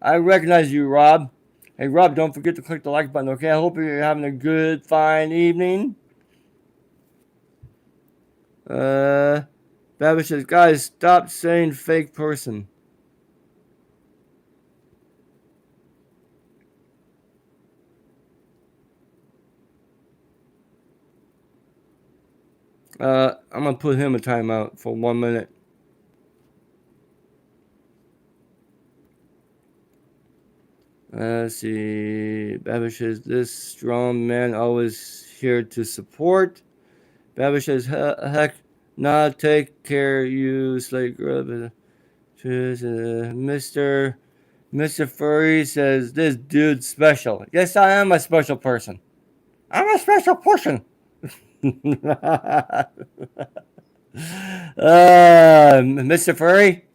I recognize you, Rob. Hey Rob, don't forget to click the like button, okay? I hope you're having a good, fine evening." Babish says, "Guys, stop saying fake person." I'm gonna put him a timeout for 1 minute. Let's see. Babish says, "This strong man always here to support." Babish says, "Heck, nah, take care, you slate grub." Mr. Furry says, "This dude's special." Yes, I am a special person. I'm a special person. Mr. Furry,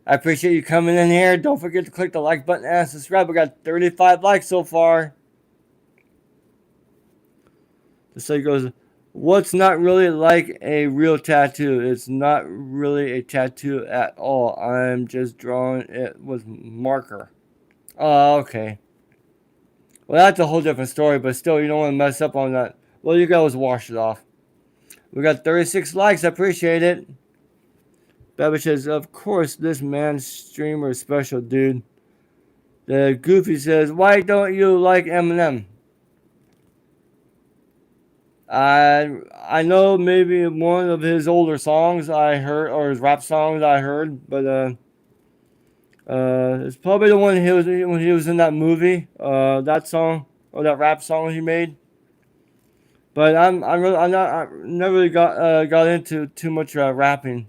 I appreciate you coming in here. Don't forget to click the like button and subscribe. We got 35 likes so far. The site goes, "What's not really like a real tattoo? It's not really a tattoo at all. I'm just drawing it with marker." Oh, okay. Well, that's a whole different story, but still, you don't want to mess up on that. Well, you guys wash it off. We got 36 likes. I appreciate it. Babish says, "Of course, this man's streamer is special, dude." The Goofy says, "Why don't you like Eminem?" I know maybe one of his older songs I heard, or his rap songs I heard, but it's probably the one when he was in that movie, that song or that rap song he made. But I never really got into too much rapping.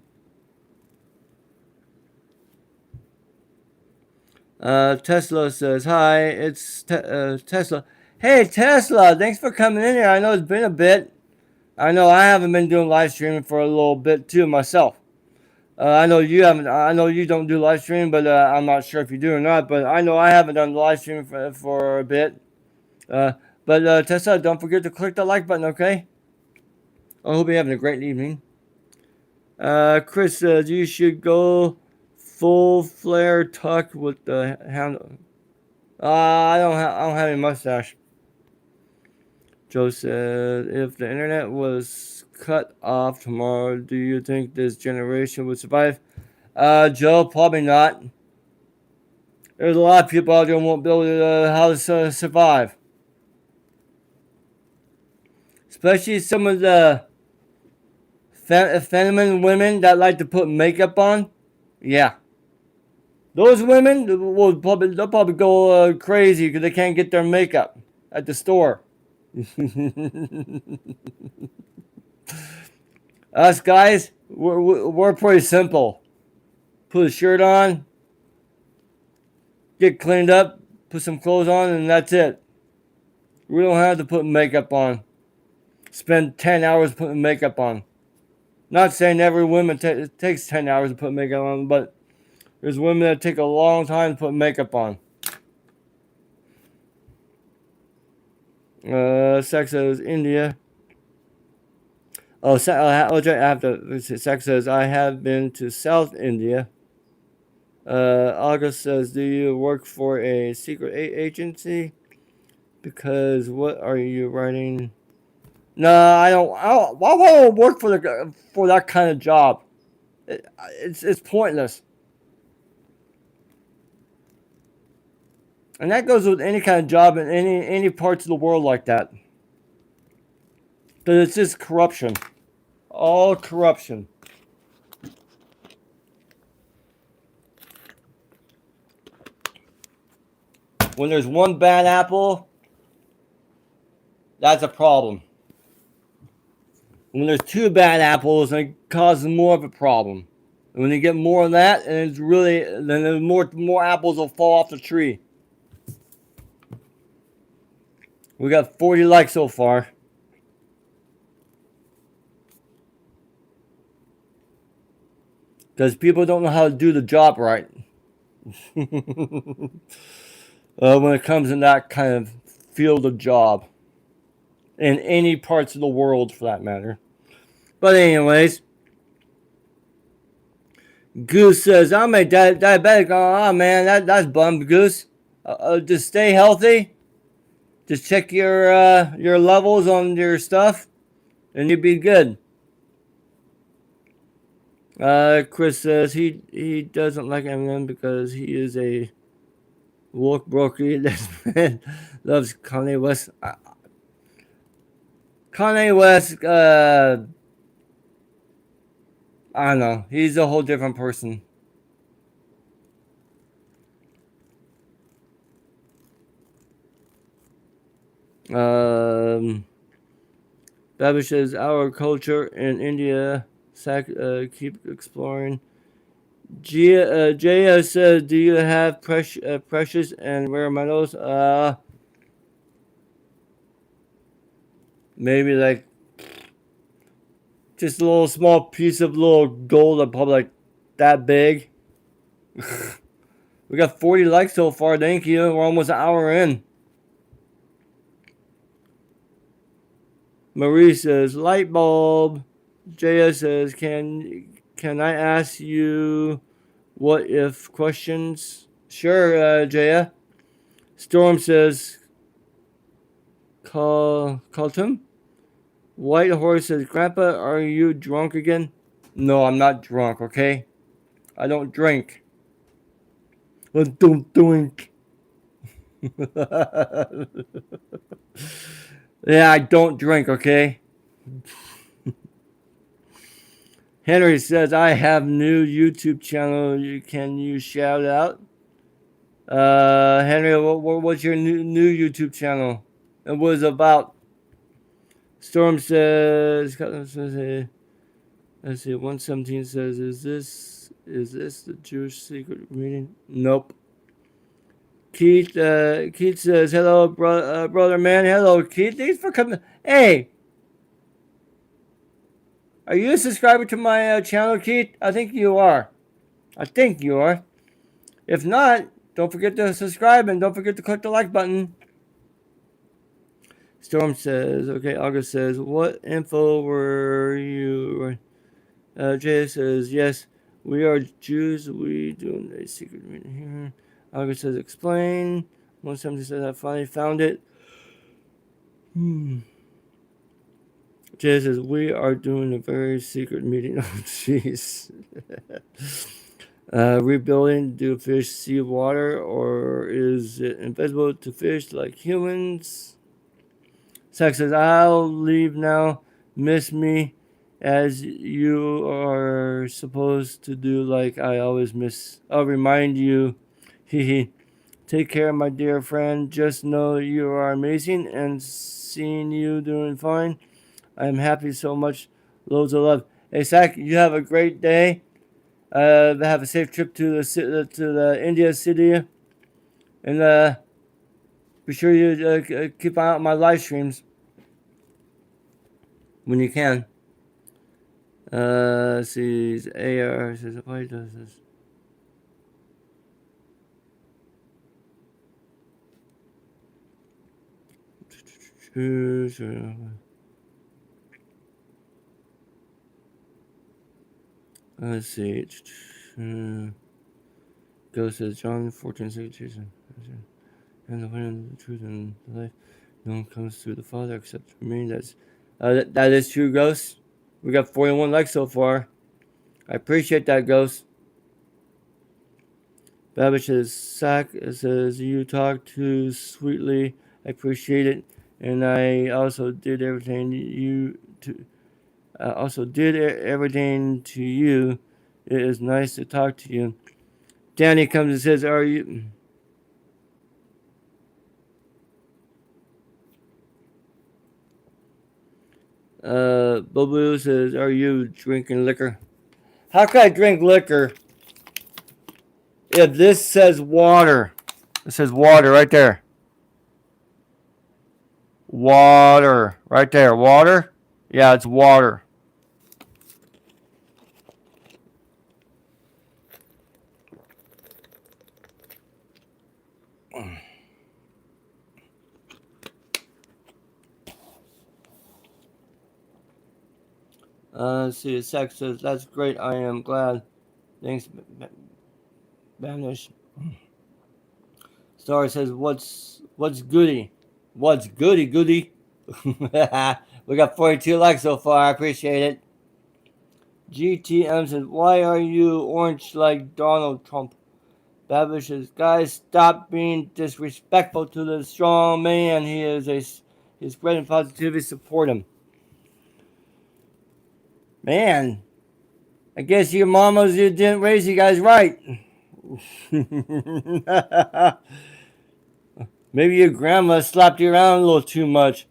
Tesla says, "Hi, it's Tesla." Hey Tesla, thanks for coming in here. I know it's been a bit. I know I haven't been doing live streaming for a little bit too myself. I know you haven't. I know you don't do live streaming, but I'm not sure if you do or not. But I know I haven't done live streaming for a bit. Uh, but Tessa, don't forget to click the like button, okay? I hope you're having a great evening. Chris says you should go full flare tuck with the handle. I don't have any mustache. Joe said, "If the internet was cut off tomorrow, do you think this generation would survive?" Joe, probably not. There's a lot of people out there who won't be able to how to survive. Especially some of the feminine women that like to put makeup on. Yeah. Those women they'll probably go crazy because they can't get their makeup at the store. Us guys, we're pretty simple. Put a shirt on, get cleaned up, put some clothes on, and that's it. We don't have to put makeup on. Spend 10 hours putting makeup on. Not saying every woman takes 10 hours to put makeup on, but there's women that take a long time to put makeup on. Sex says India. Oh, Sex says I have been to South India. August says, do you work for a secret agency? Because what are you writing? No, I don't. Why would I work for that kind of job? It's pointless. And that goes with any kind of job in any parts of the world like that. Because it's just corruption. All corruption. When there's one bad apple, that's a problem. When there's two bad apples, it causes more of a problem. And when you get more of that, and it's really, then more apples will fall off the tree. We got 40 likes so far. Because people don't know how to do the job right. When it comes in that kind of field of job. In any parts of the world, for that matter. But anyways. Goose says, I'm a diabetic. Oh, man, that's bummed, Goose. Just stay healthy. Just check your levels on your stuff, and you'll be good. Chris says he doesn't like Eminem because he is a woke broker. This man loves Kanye West. Kanye West, I don't know. He's a whole different person. Babish says our culture in India. Keep exploring. Jaya says, do you have precious and rare metals? Maybe like just a little small piece of little gold, probably like that big. We got 40 likes so far. Thank you. We're almost an hour in. Marie says, light bulb. Jaya says, can I ask you what if questions? Sure, Jaya. Storm says, call him. White Horse says, Grandpa, are you drunk again? No, I'm not drunk, okay? I don't drink. I don't drink. Yeah, I don't drink, okay? Henry says, I have new YouTube channel. Can you shout out? Henry, what's your new YouTube channel? And what is it about? Storm says, let's see, 117 says, is this the Jewish secret meeting? Nope. Keith says, hello, brother man. Hello, Keith. Thanks for coming. Hey, are you a subscriber to my channel, Keith? I think you are. If not, don't forget to subscribe and don't forget to click the like button. Storm says, okay. August says, what info were you? Jay says, yes, we are Jews. We doing a secret meeting here. August says, explain. 170 says, I finally found it. Jay says, we are doing a very secret meeting. Oh, jeez. Rebuilding, do fish see water or is it invisible to fish like humans? Sex says, I'll leave now. Miss me as you are supposed to do like I always miss. I'll remind you. Hee. Take care, my dear friend. Just know you are amazing and seeing you doing fine. I am happy so much. Loads of love. Hey, Zach, you have a great day. Have a safe trip to the India city, and be sure you keep an eye on my live streams when you can. Let's see, AR says, why does this? Let's see. Ghost says, John 14:6, and the way of the truth and the life, no one comes through the Father except through me. That is true, Ghost. We got 41 likes so far. I appreciate that, Ghost. Babbage says, you talk too sweetly. I appreciate it. And I also did everything everything to you. It is nice to talk to you. Danny comes and says, are you... Bobo says, are you drinking liquor? How can I drink liquor if this says water? It says water right there. Water. Right there. Water? Yeah, it's water. Let's see. Sex says, that's great. I am glad. Thanks, Banish. Star says, what's goody? What's goody? We got 42 likes so far. I appreciate it. GTM says, why are you orange like Donald Trump? Babish says, guys, stop being disrespectful to the strong man. He's spreading positivity. Support him. Man, I guess your mamas didn't raise you guys right. Maybe your grandma slapped you around a little too much.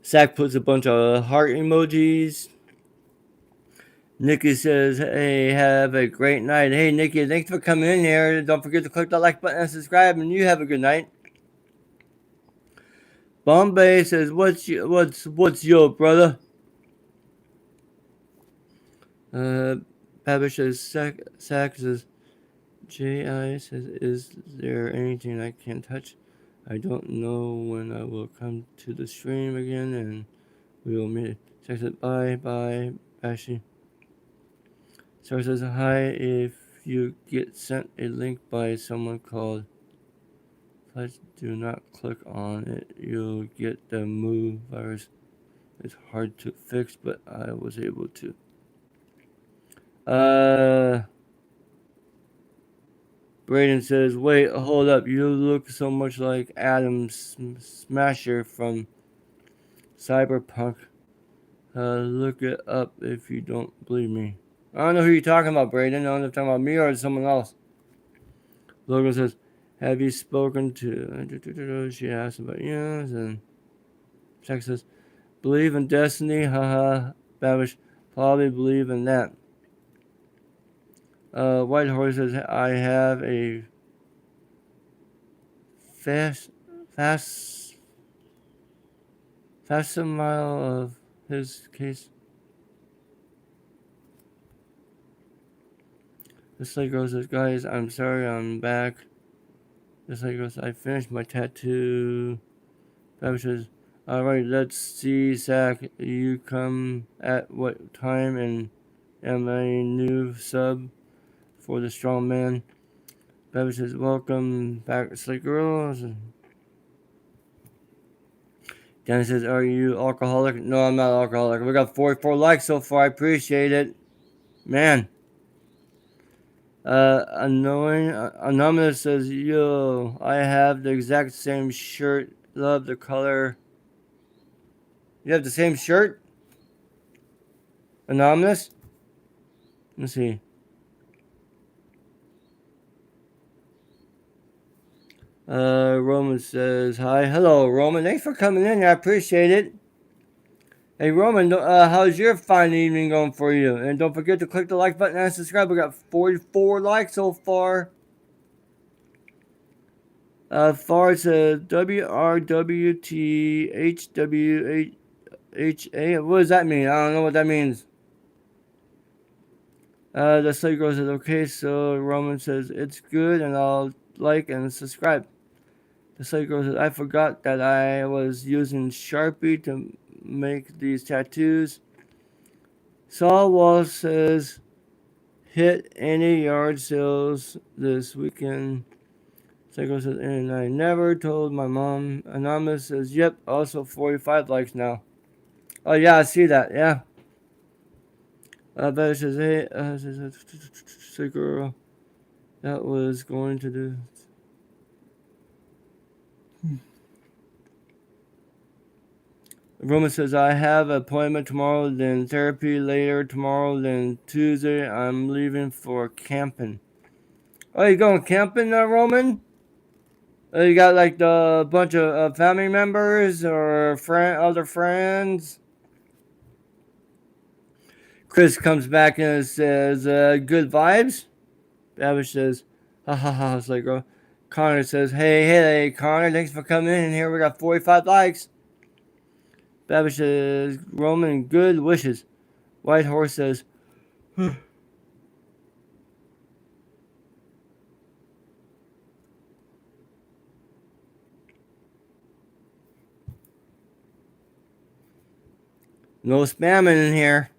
Zach puts a bunch of heart emojis. Nikki says, hey, have a great night. Hey, Nikki, thanks for coming in here. Don't forget to click the like button and subscribe, and you have a good night. Bombay says, what's your brother? Babish says, Zach says, J.I. says, is there anything I can touch? I don't know when I will come to the stream again, and we will meet. Zach says, bye, Bashi. Sarah says, hi, if you get sent a link by someone called Flash, do not click on it. You'll get the move virus. It's hard to fix, but I was able to. Braden says, wait, hold up. You look so much like Adam Smasher from Cyberpunk. Look it up if you don't believe me. I don't know who you're talking about, Braden. I don't know if you're talking about me or someone else. Logan says, have you spoken to... She asked about yes. And Jack says, believe in destiny. Haha. Babish, probably believe in that. White Horse says, I have a fast a mile of his case. This lady girl says, guys, I'm sorry, I'm back. This lady girl says, I finished my tattoo. Babish says, alright, let's see, Zach. You come at what time? And am I a new sub for the strong man? Babish says, welcome back, Slate Girls. Danny says, are you alcoholic? No, I'm not alcoholic. We got 44 likes so far. I appreciate it. Man. Anonymous says, yo, I have the exact same shirt. Love the color. You have the same shirt? Anonymous? Let's see. Roman says, hi. Hello, Roman. Thanks for coming in. I appreciate it. Hey, Roman, how's your fine evening going for you? And don't forget to click the like button and subscribe. We got 44 likes so far. Far says WRWTHWHA. What does that mean? I don't know what that means. The slate girl says, okay, so Roman says, it's good, and I'll like and subscribe. The slate girl says, I forgot that I was using Sharpie to make these tattoos. Saul Wall says, hit any yard sales this weekend. Psycho says, and I never told my mom. Anonymous says, yep, also 45 likes now. Oh, yeah, I see that, yeah. Better says, hey, Psycho, that was going to do. Roman says, I have an appointment tomorrow, then therapy later tomorrow, then Tuesday I'm leaving for camping. Oh, you going camping, Roman? You got like the bunch of family members or other friends? Chris comes back and says, good vibes? Babish says, ha ha ha, it's like, Connor says, hey, Connor, thanks for coming in here. We got 45 likes. Babish says, Roman, good wishes. White Horse says, no spamming in here.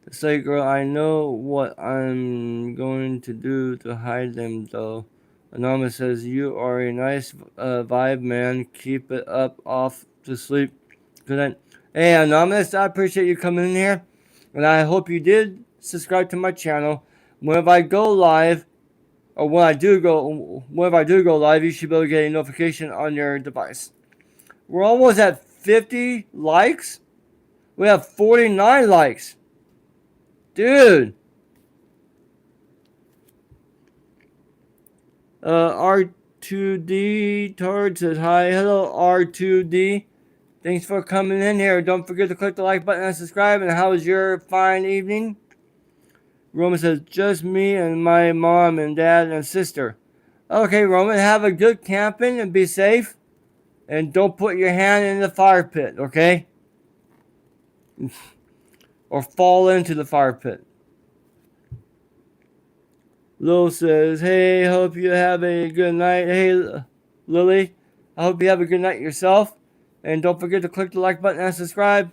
The site girl, I know what I'm going to do to hide them though. Anonymous says, you are a nice vibe, man. Keep it up, off to sleep. Good night. Hey, Anonymous, I appreciate you coming in here. And I hope you did subscribe to my channel. Whenever I go live, or whenever I do go live, you should be able to get a notification on your device. We're almost at 50 likes. We have 49 likes. Dude. R2D Tard says, hi. Hello, R2D. Thanks for coming in here. Don't forget to click the like button and subscribe. And how was your fine evening? Roman says, just me and my mom and dad and sister. Okay, Roman, have a good camping and be safe. And don't put your hand in the fire pit, okay? Or fall into the fire pit. Lil says, hey, hope you have a good night. Hey, Lily, I hope you have a good night yourself. And don't forget to click the like button and subscribe.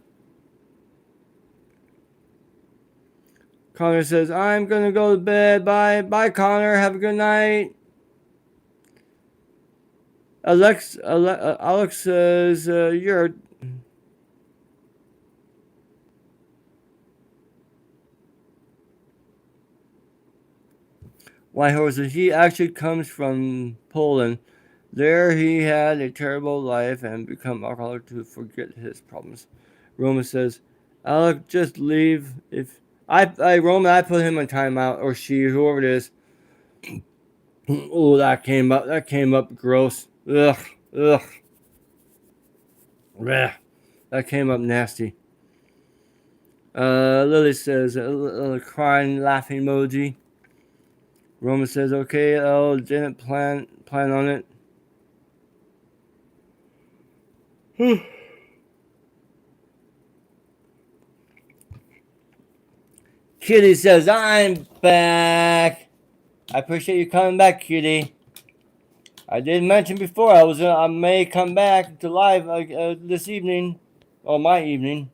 Connor says, I'm going to go to bed. Bye. Bye, Connor. Have a good night. Alex says, you're... White Horse says, he actually comes from Poland. There he had a terrible life and become alcoholic to forget his problems. Roman says, Alec, just leave. If Roman, I put him in timeout, or she, whoever it is. Oh, that came up gross. Ugh. Blech. That came up nasty. Lily says, a crying, laughing emoji. Roman says, okay, didn't plan on it. Kitty says, I'm back. I appreciate you coming back, Kitty. I did mention before I may come back to live this evening, or my evening.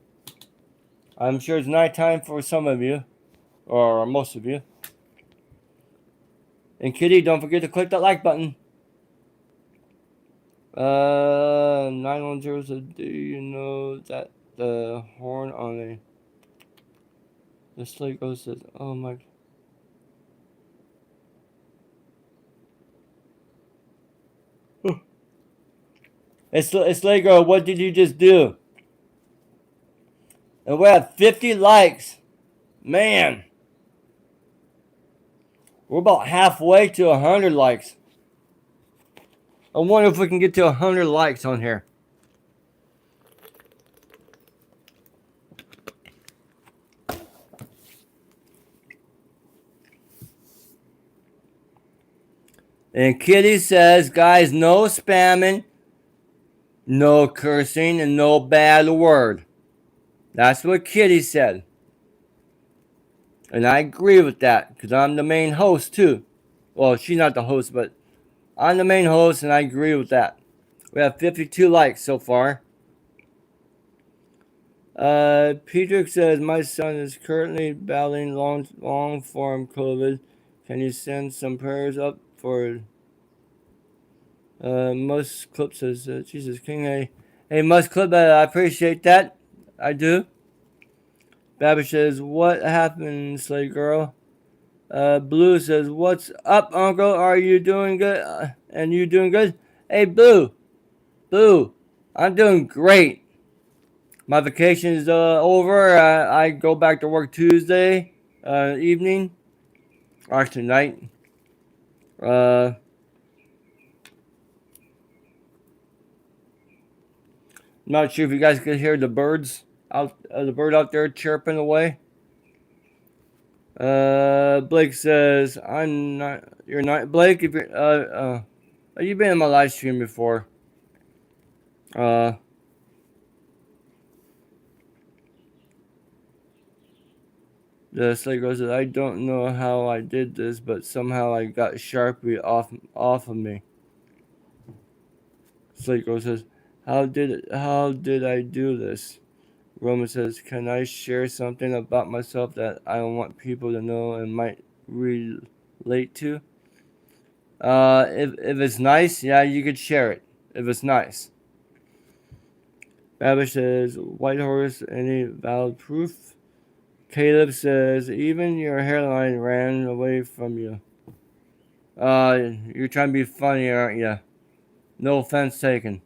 I'm sure it's nighttime for some of you, or most of you. And Kitty, don't forget to click that like button. 910 says, do you know that the horn on a... The slate goes says, oh my... It's Lego, what did you just do? And we have 50 likes. Man, we're about halfway to 100 likes. I wonder if we can get to 100 likes on here. And Kitty says, guys, no spamming, no cursing, and no bad word. That's what Kitty said. And I agree with that because I'm the main host too. Well, she's not the host, but I'm the main host and I agree with that. We have 52 likes so far. Peter says, my son is currently battling long form COVID. Can you send some prayers up for Musk Clip says, Jesus King, hey Musk Clip, I appreciate that. I do. Babish says, what happened, Slay Girl? Blue says, what's up, Uncle? Are you doing good? And you doing good? Hey, Blue, I'm doing great. My vacation is over. I go back to work Tuesday evening, or actually night. Not sure if you guys could hear the birds the bird out there chirping away. Blake says, I'm not. You're not Blake. If you're you've been in my live stream before. The Slate Girl says, I don't know how I did this, but somehow I got Sharpie off of me. Slate Girl says, how did I do this? Roman says, can I share something about myself that I want people to know and might relate to? If it's nice, yeah, you could share it. If it's nice. Babish says, White Horse, any valid proof? Caleb says, even your hairline ran away from you. You're trying to be funny, aren't you? No offense taken.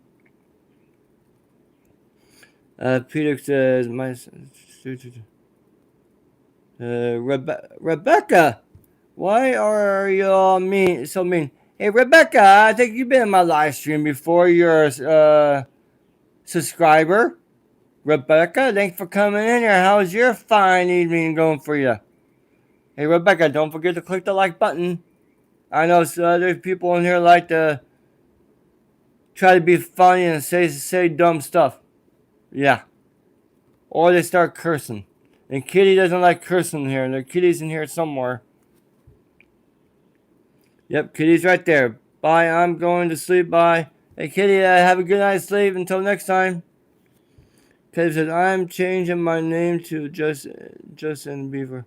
Peter says, Rebecca, why are you all so mean? Hey, Rebecca, I think you've been in my live stream before. You're a subscriber. Rebecca, thanks for coming in here. How's your fine evening going for you? Hey, Rebecca, don't forget to click the like button. I know there's people in here like to try to be funny and say dumb stuff. Yeah. Or they start cursing. And Kitty doesn't like cursing here. And Kitty's in here somewhere. Yep, Kitty's right there. Bye, I'm going to sleep. Bye. Hey, Kitty, have a good night's sleep. Until next time. Kitty says, I'm changing my name to Justin Beaver.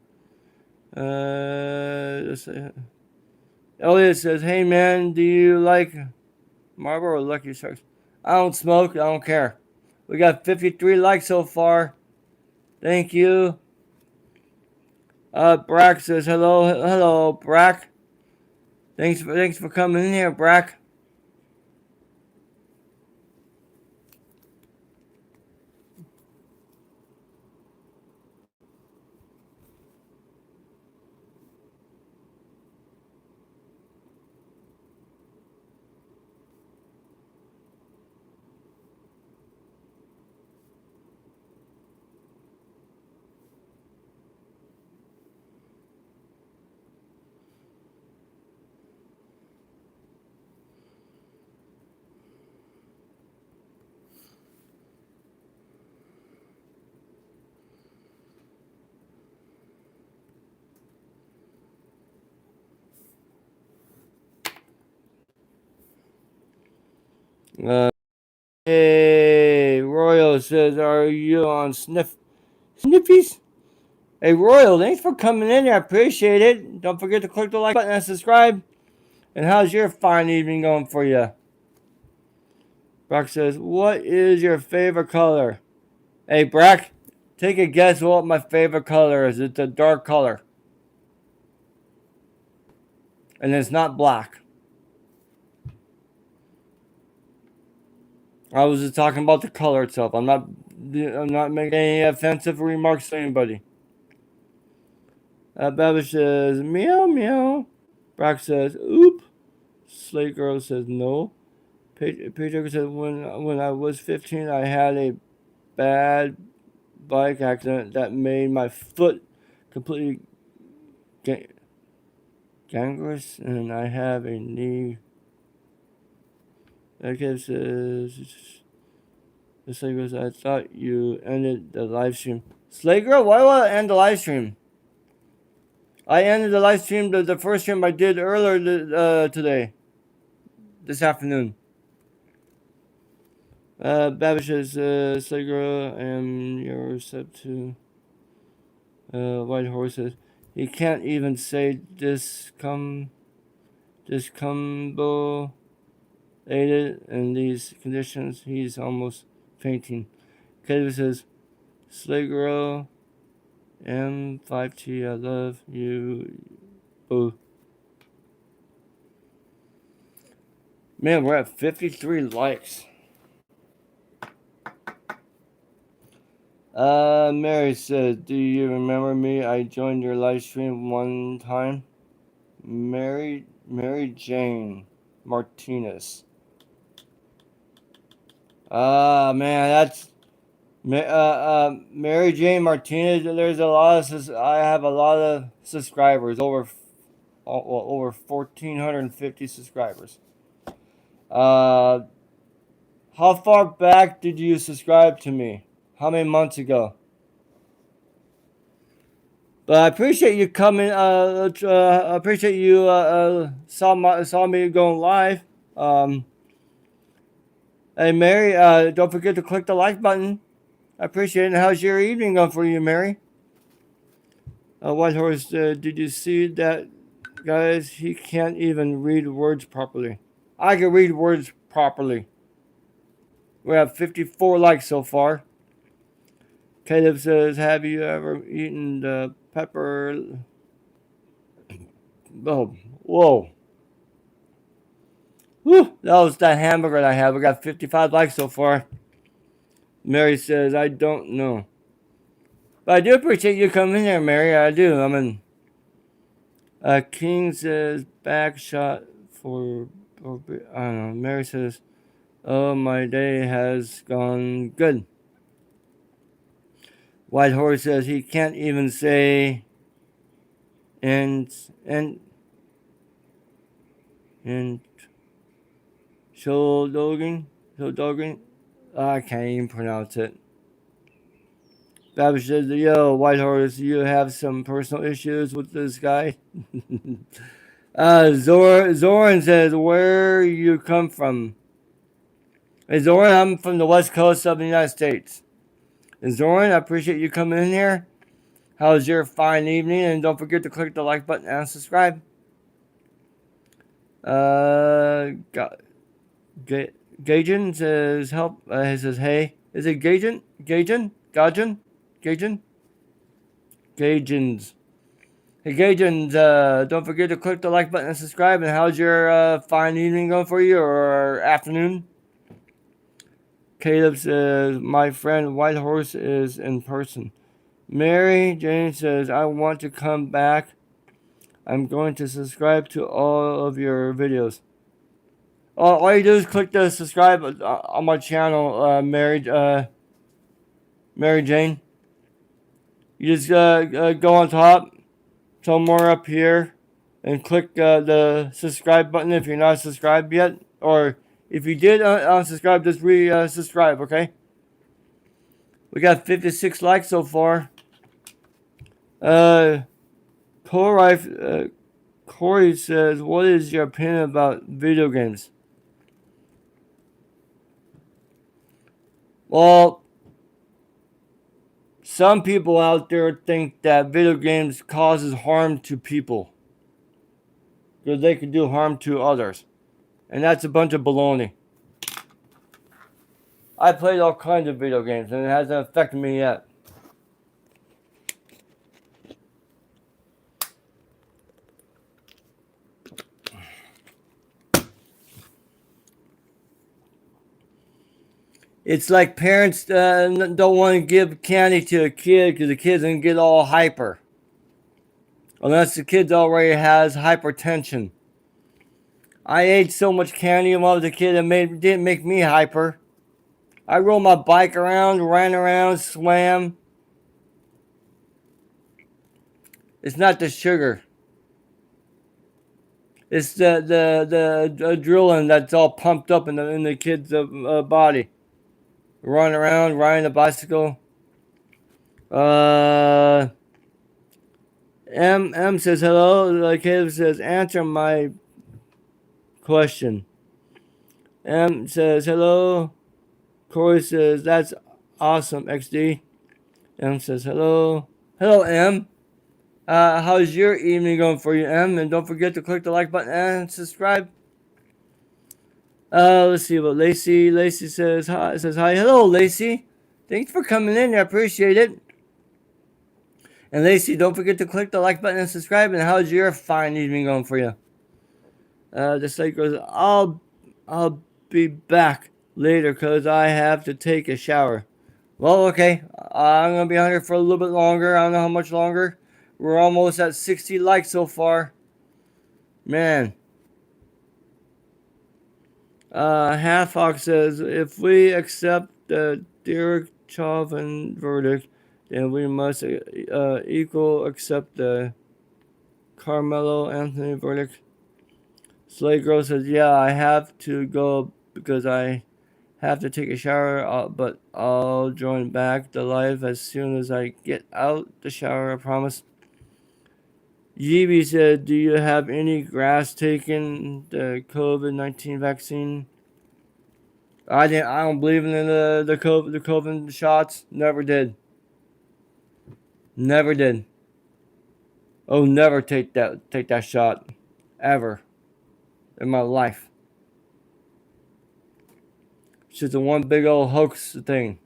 Elliot says, hey, man, do you like Marlboro or Lucky Strikes? I don't smoke. I don't care. We got 53 likes so far. Thank you. Brack says, hello, Brack. Thanks for coming in here, Brack. Hey, Royal says, are you on Sniffies? Hey, Royal, thanks for coming in. I appreciate it. Don't forget to click the like button and subscribe. And how's your fine evening going for you? Brock says, what is your favorite color? Hey, Brock, take a guess what my favorite color is. It's a dark color. And it's not black. I was just talking about the color itself. I'm not I'm not making any offensive remarks to anybody. Babish says, meow, meow. Brock says, oop. Slate Girl says, no. Pedro says, when I was 15, I had a bad bike accident that made my foot completely gangrenous, and I have a knee. Okay, says, the Slate Girl says, I thought you ended the live stream. Slate Girl, why would I end the live stream? I ended the live stream, the first stream I did earlier today, this afternoon. Babish says, Segura, and you're sub to White Horses. He can't even say discombobulated in these conditions. He's almost fainting. Caleb says, Slaygirl, M5T, I love you. Boo. Man, we're at 53 likes. Mary says, do you remember me? I joined your live stream one time. Mary Jane Martinez. Man, that's Mary Jane Martinez. There's a lot of I have a lot of subscribers, over 1,450 subscribers. How far back did you subscribe to me? How many months ago? But I appreciate you coming. I appreciate you saw me going live. Hey Mary, don't forget to click the like button. I appreciate it. And how's your evening going for you, Mary? White Horse, did you see that, guys? He can't even read words properly. I can read words properly. We have 54 likes so far. Caleb says, have you ever eaten the pepper? Oh, whoa. Whew, that was that hamburger that I had. We got 55 likes so far. Mary says, I don't know. But I do appreciate you coming here, Mary. I do. I mean, King says, back shot for, I don't know. Mary says, oh, my day has gone good. White Horse says he can't even say and Shodogan. I can't even pronounce it. Babish says, yo, White Horse, you have some personal issues with this guy. Zoran says, where you come from? Hey, Zoran, I'm from the west coast of the United States. And Zoran, I appreciate you coming in here. How's your fine evening? And don't forget to click the like button and subscribe. Gajan says, help. He says, hey. Is it Gajan? Gajans? Hey, Gajans, don't forget to click the like button and subscribe. And how's your fine evening going for you, or afternoon? Caleb says, my friend White Horse is in person. Mary Jane says, I want to come back. I'm going to subscribe to all of your videos. All you do is click the subscribe on my channel, Mary Jane. You just go on top, somewhere up here, and click the subscribe button if you're not subscribed yet. Or if you did unsubscribe, just re-subscribe, okay? We got 56 likes so far. Corey says, what is your opinion about video games? Well, some people out there think that video games causes harm to people because they can do harm to others, and that's a bunch of baloney. I played all kinds of video games, and it hasn't affected me yet. It's like parents don't want to give candy to a kid because the kid's gonna get all hyper, unless the kid already has hypertension. I ate so much candy when I was a kid it didn't make me hyper. I rolled my bike around, ran around, swam. It's not the sugar. It's the adrenaline that's all pumped up in the kid's body. Running around, riding a bicycle. Uh, M says hello. Caleb says answer my question. M says hello. Corey says that's awesome. XD. M says hello. Hello M. How's your evening going for you, M? And don't forget to click the like button and subscribe. Let's see what Lacey. Lacey says hi. Says hi. Hello, Lacey. Thanks for coming in. I appreciate it. And Lacey, don't forget to click the like button and subscribe. And how's your fine evening going for you? The site goes. I'll be back later because I have to take a shower. Well, okay. I'm gonna be on here for a little bit longer. I don't know how much longer. We're almost at 60 likes so far. Man. Half Hawk says if we accept the Derek Chauvin verdict, then we must equal accept the Carmelo Anthony verdict. Slay Girl says, yeah, I have to go because I have to take a shower, but I'll join back the live as soon as I get out the shower, I promise. Yibi said, do you have any grass taken the COVID-19 vaccine? I don't believe in the COVID shots. Never did. Never did. Oh, never take that shot, ever, in my life. It's just a one big old hoax thing.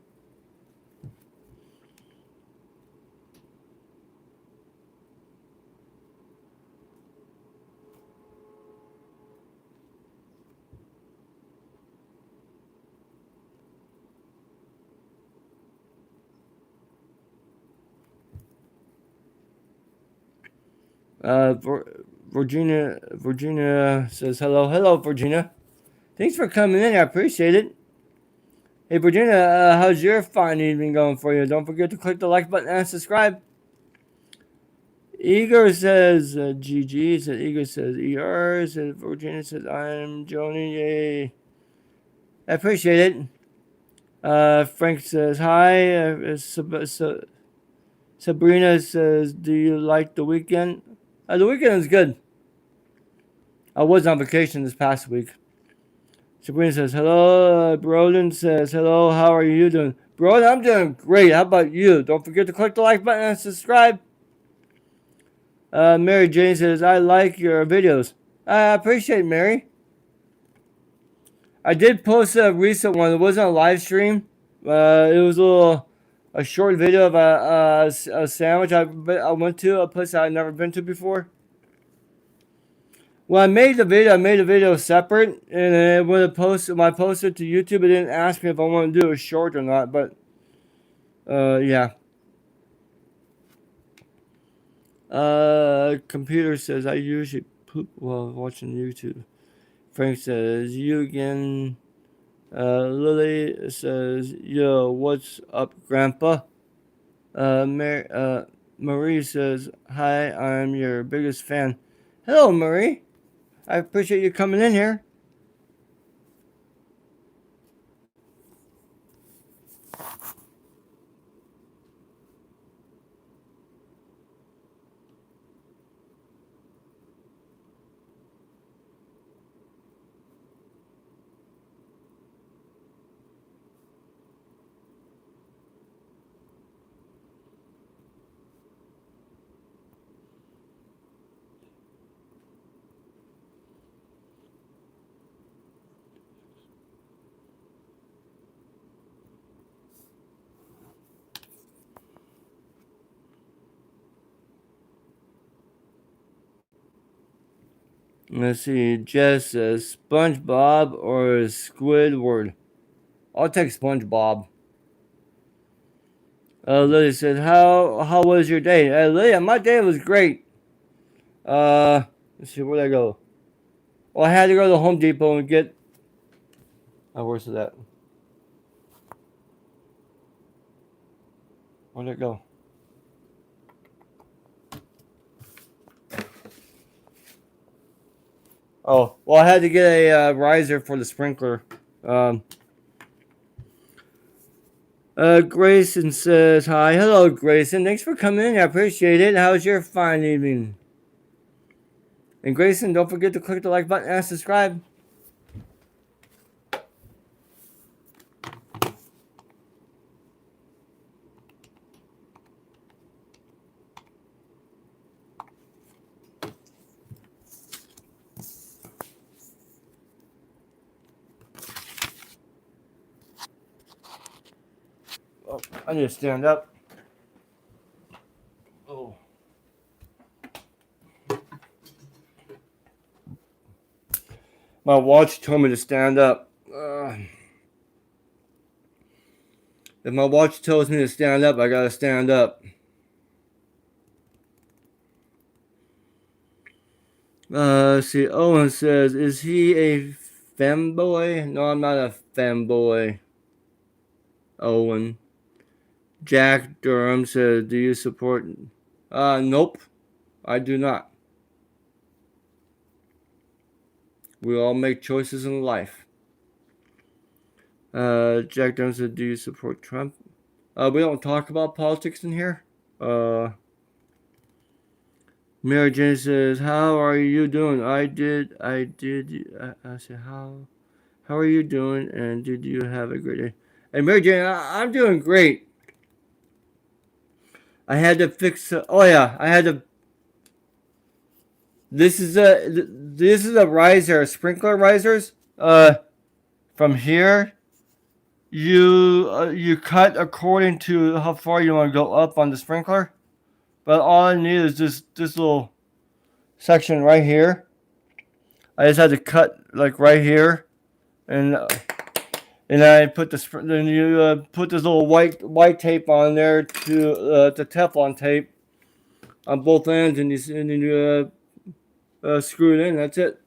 Virginia says hello, Virginia. Thanks for coming in. I appreciate it. Hey, Virginia, how's your fine evening going for you? Don't forget to click the like button and subscribe. Igor says GG. Says Igor says ER. Says Virginia says I'm Joni. Yay! I appreciate it. Frank says hi. Sabrina says, do you like the weekend? The weekend is good. I was on vacation this past week. Sabrina says, hello. Broden says, hello. How are you doing? Broden, I'm doing great. How about you? Don't forget to click the like button and subscribe. Mary Jane says, I like your videos. I appreciate it, Mary. I did post a recent one. It wasn't a live stream. It was a short video of a sandwich I went to, a place I'd never been to before. When I made the video separate, and then when I posted to YouTube, it didn't ask me if I want to do a short or not, but yeah. Computer says I usually poop while watching YouTube. Frank says you again. Lily says, yo, what's up, Grandpa? Marie says, hi, I'm your biggest fan. Hello, Marie. I appreciate you coming in here. Let's see, Jess says SpongeBob or Squidward. I'll take SpongeBob. Lily said, how was your day? Lily, my day was great. Let's see, where'd I go? Well, I had to go to Home Depot and get. Oh, where's that? Where'd it go? Oh, well, I had to get a riser for the sprinkler. Grayson says, hi. Hello, Grayson. Thanks for coming in. I appreciate it. How's your fine evening? And Grayson, don't forget to click the like button and subscribe. Oh, I need to stand up. Oh. My watch told me to stand up. If my watch tells me to stand up, I gotta stand up. Let's see. Owen says, is he a femboy? No, I'm not a femboy. Owen. Jack Durham says, do you support? Nope. I do not. We all make choices in life. Jack Durham said, do you support Trump? We don't talk about politics in here. Mary Jane says, how are you doing? I said, how are you doing? And did you have a great day? Hey, Mary Jane, I'm doing great. I had to fix. I had to. This is a riser, sprinkler risers. From here, you cut according to how far you want to go up on the sprinkler. But all I need is this little section right here. I just had to cut like right here, and I put then you put this little white tape on there to the Teflon tape on both ends, and you screw it in. That's it.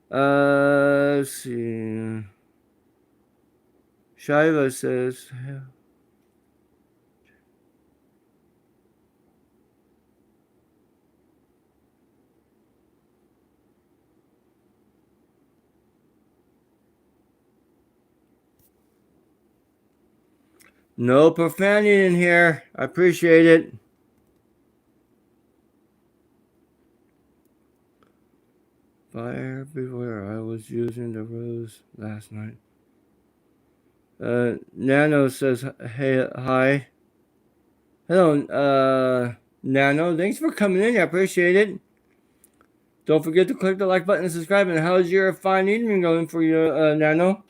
Let's see. Shiva says. No profanity in here. I appreciate it. Fire beware. I was using the rose last night. Nano says, hey, hi. Hello, Nano. Thanks for coming in. I appreciate it. Don't forget to click the like button and subscribe. And how's your fine evening going for you, Nano?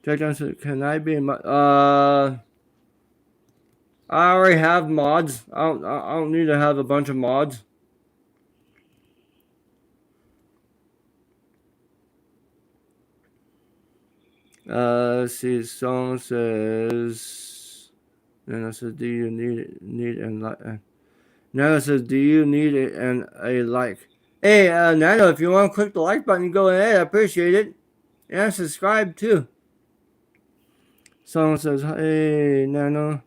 Jack Johnson, can I be I already have mods. I don't need to have a bunch of mods. Let's see. Song says. Nano says, do you need and like? Nano says, do you need a like? Hey, Nano, if you want to click the like button, go ahead. I appreciate it. And subscribe too. Someone says, hey, Nano.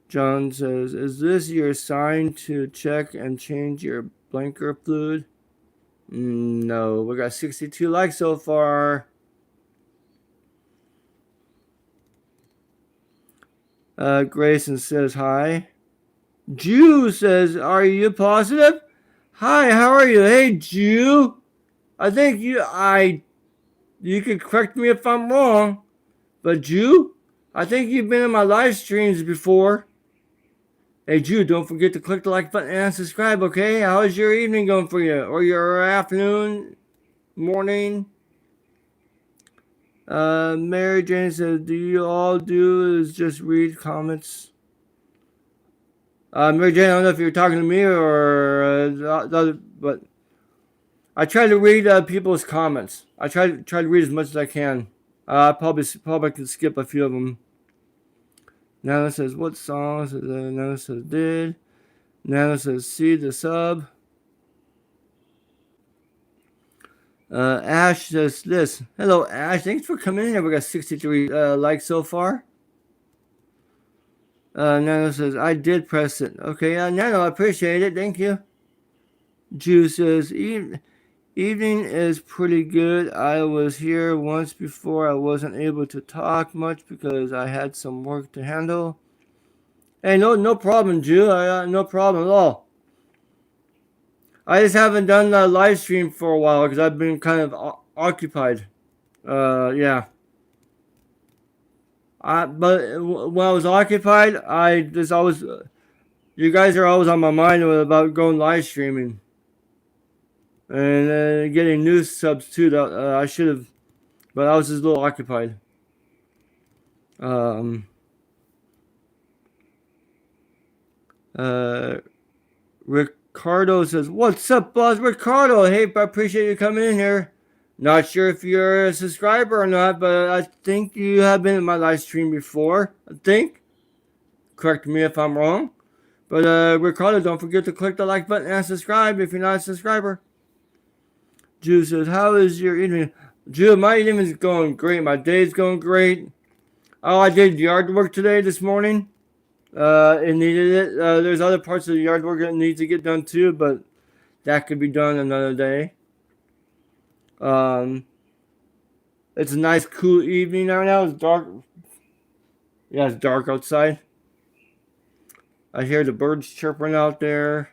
John says, is this your sign to check and change your blinker fluid? No, we got 62 likes so far. Grayson says, hi. Jew says, are you positive? Hi, how are you? Hey, Jew. I think you could correct me if I'm wrong. But Jew, I think you've been in my live streams before. Hey, Jew, don't forget to click the like button and subscribe, okay? How's your evening going for you? Or your afternoon, morning? Mary Jane says, do you all do is just read comments? Mary Jane, I don't know if you're talking to me or but I try to read people's comments. I try to read as much as I can. I probably can skip a few of them. Nana says, what songs? Nana says, did. Nana says, see the sub. Ash says this. Hello, Ash. Thanks for coming in. We got 63 likes so far. Nano says, I did press it. Okay, Nano, I appreciate it. Thank you. Jew says, evening is pretty good. I was here once before. I wasn't able to talk much because I had some work to handle. Hey, no problem, Jew. No problem at all. I just haven't done a live stream for a while because I've been kind of occupied. Yeah. But when I was occupied, I just always, you guys are always on my mind about going live streaming and getting new subs too. That I should have, but I was just a little occupied. Ricardo says, "What's up, boss?" Ricardo, hey, I appreciate you coming in here. Not sure if you're a subscriber or not, but I think you have been in my live stream before. I think. Correct me if I'm wrong. But Ricardo, don't forget to click the like button and subscribe if you're not a subscriber. Jew says, how is your evening? Jew, my evening is going great. My day's going great. Oh, I did yard work today this morning. It needed it. There's other parts of the yard work that needs to get done too, but that could be done another day. It's a nice cool evening right now. It's dark. Yeah, it's dark outside. I hear the birds chirping out there.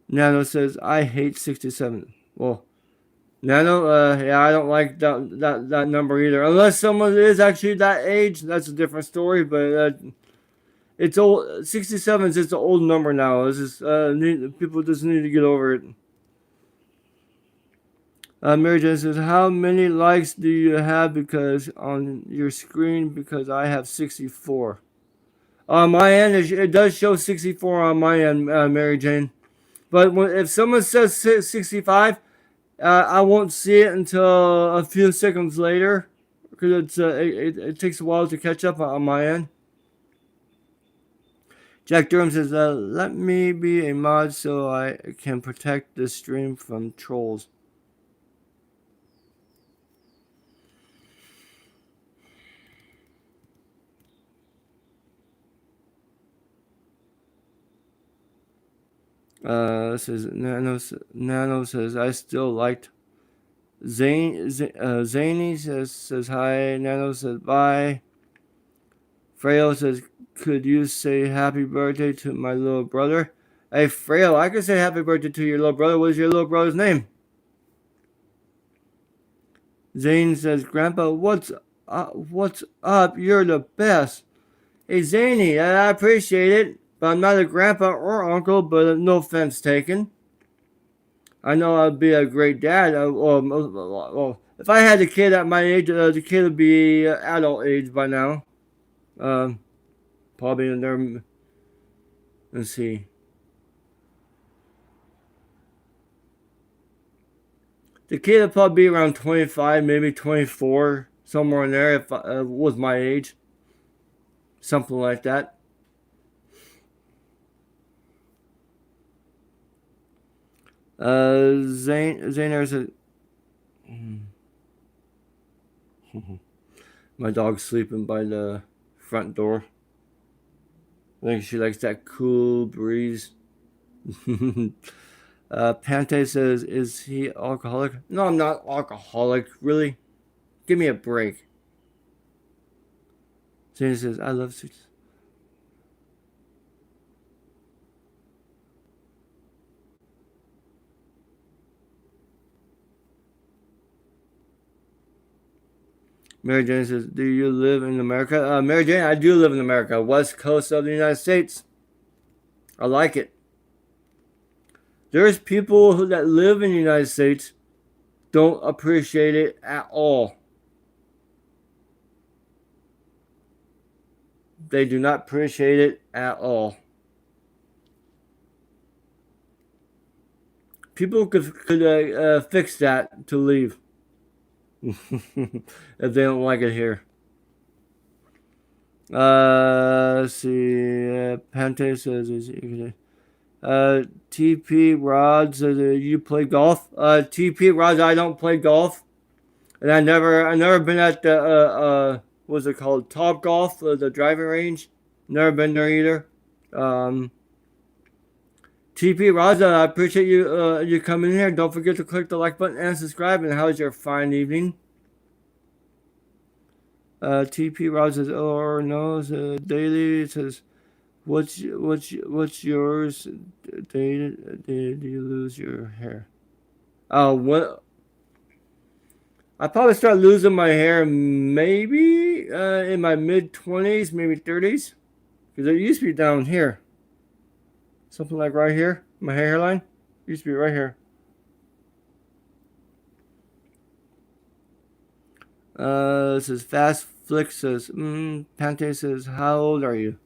Nano says, I hate 67. Well, Nano, yeah, I don't like that number either. Unless someone is actually that age, that's a different story. But it's old. 67 is just an old number now. It's just people just need to get over it. Mary Jane says, how many likes do you have because on your screen? Because I have 64. On my end, it does show 64 on my end, Mary Jane. But if someone says 65, I won't see it until a few seconds later because it takes a while to catch up on my end. Jack Durham says, let me be a mod so I can protect this stream from trolls. Says Nano says I still liked Zany says hi. Nano says bye. Frail says, could you say happy birthday to my little brother? Hey Frail, I can say happy birthday to your little brother. What is your little brother's name? Zane says, Grandpa, what's up? You're the best. Hey Zany, I appreciate it. But I'm not a grandpa or uncle, but no offense taken. I know I'd be a great dad. Well, if I had a kid at my age, the kid would be adult age by now. Probably in their, let's see. The kid would probably be around 25, maybe 24, somewhere in there if it was my age. Something like that. Zaner said, my dog's sleeping by the front door. I think she likes that cool breeze. Pante says, is he alcoholic? No, I'm not alcoholic. Really? Give me a break. Zaner says, I love sweets. Mary Jane says, do you live in America? Mary Jane, I do live in America, west coast of the United States. I like it. There's people that live in the United States don't appreciate it at all. They do not appreciate it at all. People could fix that to leave if they don't like it here. Let's see. Pante says, TP Rod says, you play golf? TP Rod, I don't play golf, and I never been at the what's it called, Top Golf, the driving range. Never been there either. Um, TP Raza, I appreciate you coming in here. Don't forget to click the like button and subscribe. And how's your fine evening? TP Raza says, or no, daily says, what's yours? Did you lose your hair? Oh, what? I probably start losing my hair maybe in my mid-20s, maybe 30s, because it used to be down here, something like right here. My hairline used to be right here. This is Fast Flick says, Pante says, how old are you?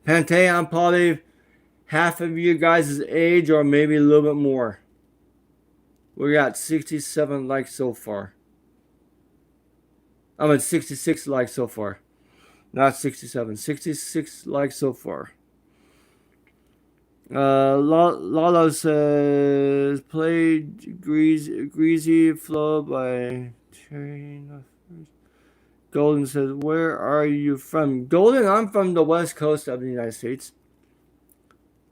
Pante, I'm probably half of you guys' age or maybe a little bit more. We got 67 likes so far. I'm at 66 likes so far. Not 67. 66 likes so far. Lala says, play Greasy Flow by Terry. Golden says, where are you from? Golden, I'm from the west coast of the United States.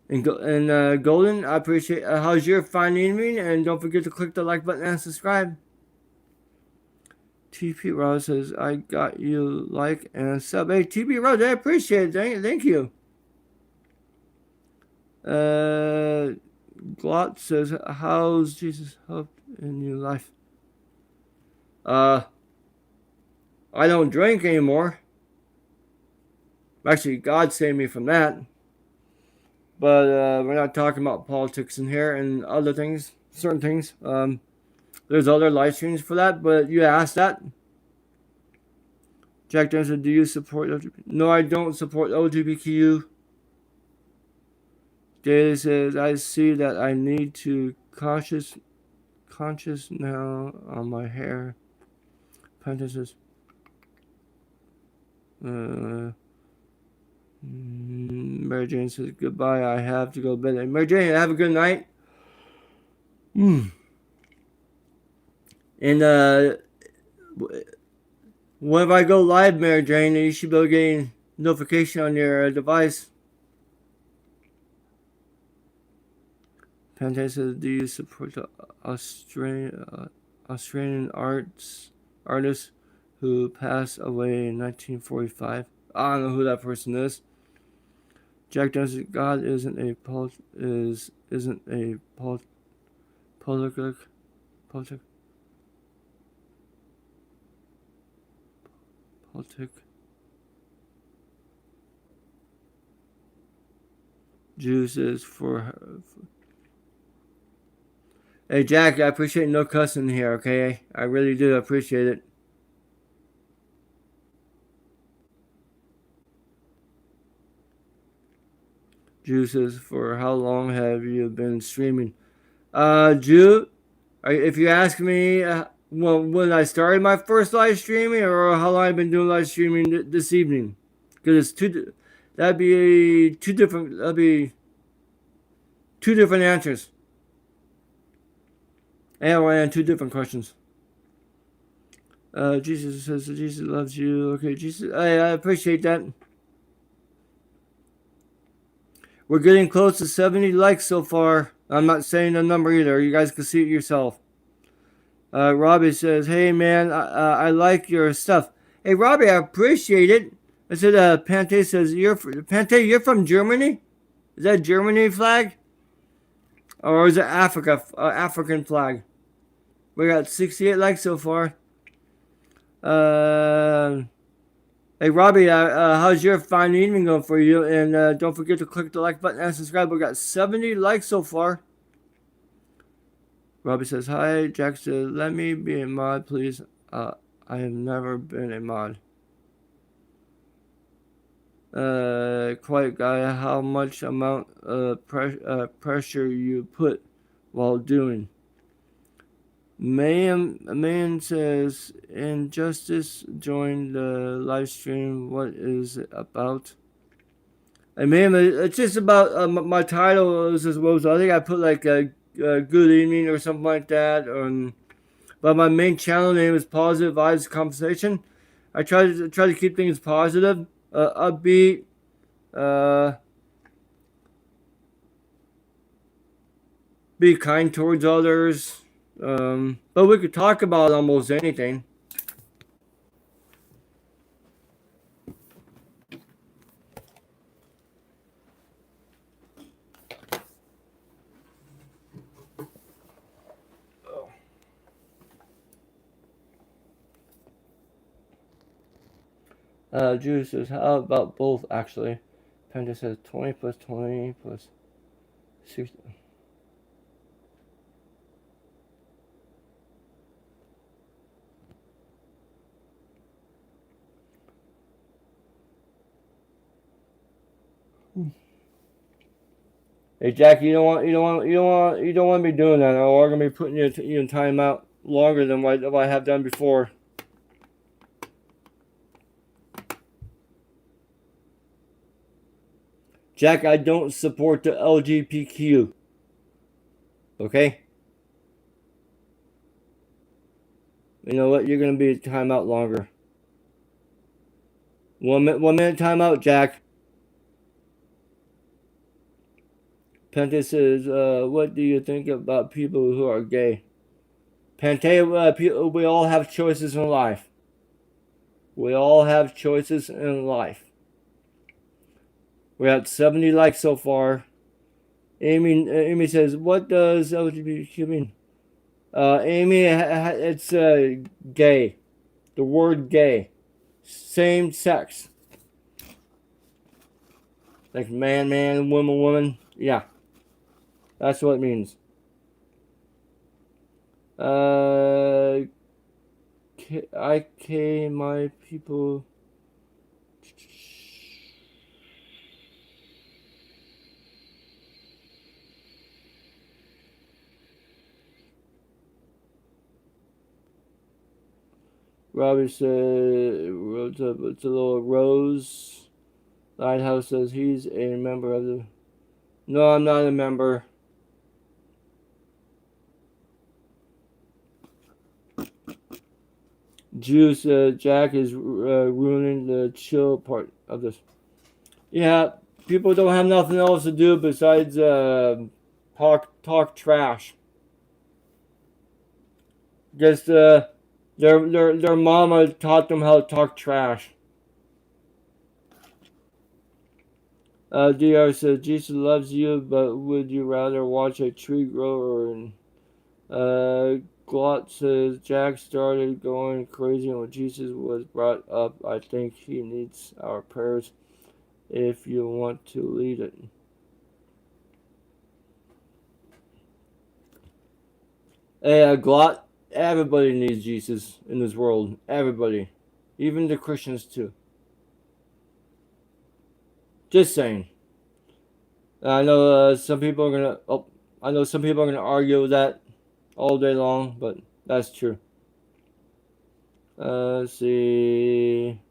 And Golden, I appreciate how's your fine evening? And don't forget to click the like button and subscribe. TP Rose says, I got you like and sub. Hey, TP Rose, I appreciate it. Thank you. Glot says, how's Jesus helped in your life? I don't drink anymore. Actually, God saved me from that. But we're not talking about politics in here and other things, certain things. There's other live streams for that, but you asked that. Jack Dempsey, do you support LGBT? No, I don't support LGBTQ. Daily says, I see that I need to conscious now on my hair. Penta says, Mary Jane says, goodbye, I have to go to bed. Mary Jane, have a good night. And whenever I go live, Mary Jane, you should be able to get a notification on your device. Pante says, do you support the Australian artist who passed away in 1945? I don't know who that person is. Jack Dempsey, God isn't a politic. Juice is for Hey Jack, I appreciate no cussing here, okay? I really do appreciate it. Juice says, for how long have you been streaming? Jew, if you ask me when I started my first live streaming or how long I've been doing live streaming this evening, because that'd be two different answers. And two different questions. Jesus says Jesus loves you. Okay, Jesus, I appreciate that. We're getting close to 70 likes so far. I'm not saying the number either. You guys can see it yourself. Robbie says, hey man, I like your stuff. Hey Robbie, I appreciate it. I said, Pante says, you're from Germany? Is that Germany flag? Or is it African flag? We got 68 likes so far. Hey Robbie, how's your fine evening going for you? And don't forget to click the like button and subscribe. We got 70 likes so far. Robbie says, hi. Jack says, let me be a mod, please. I have never been a mod. Quiet guy, how much amount of pressure you put while doing. Man says, Injustice joined the live stream. What is it about? And man, it's just about my title is as well. I think I put like a good evening or something like that. But my main channel name is Positive Vibes Conversation. I try to keep things positive, upbeat, uh, be kind towards others. But we could talk about almost anything. Drew says, how about both actually? Penta says 20 plus 20 plus 60. Hey Jack, you don't want to be doing that, or I'm gonna be putting you in timeout longer than what I have done before. Jack, I don't support the LGBTQ. Okay? You know what? You're gonna be timeout longer. 1 minute timeout, Jack. Pente says, what do you think about people who are gay? Pente, we all have choices in life. We all have choices in life. We're at 70 likes so far. Amy says, what does LGBTQ mean? Amy, it's gay. The word gay. Same sex. Like man, woman, woman. Yeah. That's what it means. My people. Robbie said, it's a little Rose. Lighthouse says he's a member of the. No, I'm not a member. Juice, Jack is ruining the chill part of this. Yeah, people don't have nothing else to do besides talk trash. Just their mama taught them how to talk trash. Dr says Jesus loves you, but would you rather watch a tree grow or? Glot says Jack started going crazy when Jesus was brought up. I think he needs our prayers if you want to lead it. Hey, Glot, everybody needs Jesus in this world. Everybody. Even the Christians too. Just saying. I know some people are gonna. Oh, I know some people are gonna argue with that all day long, but that's true. Let's see.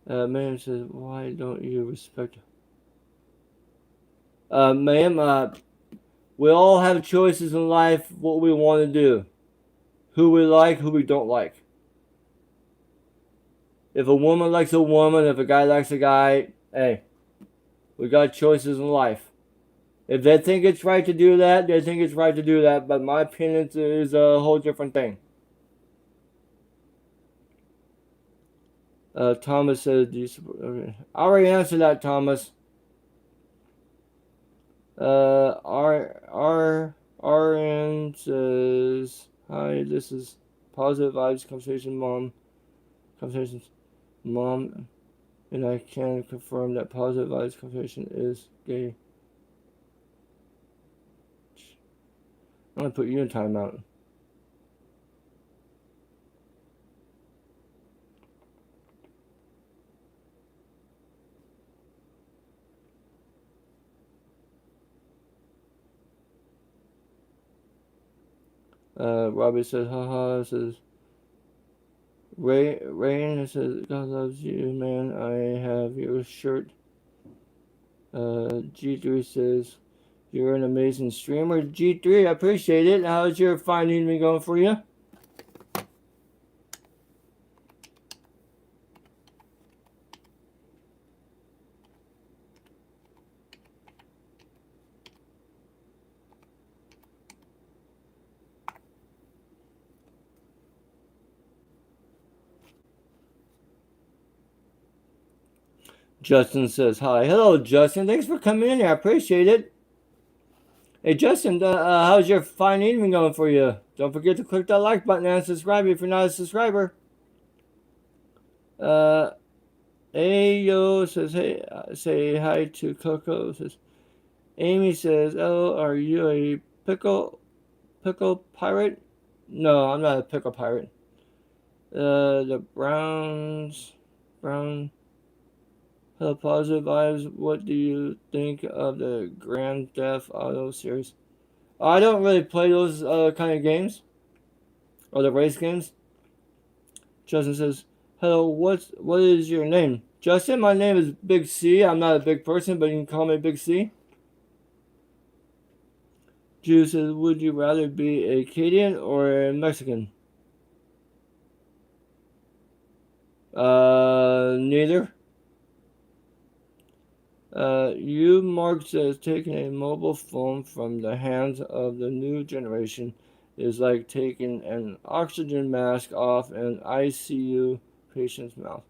Ma'am says, why don't you respect? Ma'am, we all have choices in life, what we want to do, who we like, who we don't like. If a woman likes a woman, if a guy likes a guy, hey, we got choices in life. If they think it's right to do that, they think it's right to do that. But my opinion is a whole different thing. Thomas says, do you support? Okay. I already answered that, Thomas. RN says, hi, this is Positive Vibes Conversations, Mom, and I can confirm that Positive Vibes Conversation is gay. I'm gonna put you in timeout. Robbie says, haha, says, Rain says, God loves you, man. I have your shirt. G3 says, you're an amazing streamer. G3, I appreciate it. How's your finding me going for you? Justin says, hi. Hello, Justin. Thanks for coming in here. I appreciate it. Hey, Justin, how's your fine evening going for you? Don't forget to click that like button and subscribe if you're not a subscriber. Ayo says, hey, say hi to Coco. Says, Amy says, oh, are you a pickle pirate? No, I'm not a pickle pirate. The Brown. Hello, positive vibes. What do you think of the Grand Theft Auto series? I don't really play those kind of games, or the race games. Justin says, hello, what is your name? Justin, my name is Big C. I'm not a big person, but you can call me Big C. Drew says, would you rather be a Canadian or a Mexican? Neither. Mark says, taking a mobile phone from the hands of the new generation is like taking an oxygen mask off an ICU patient's mouth.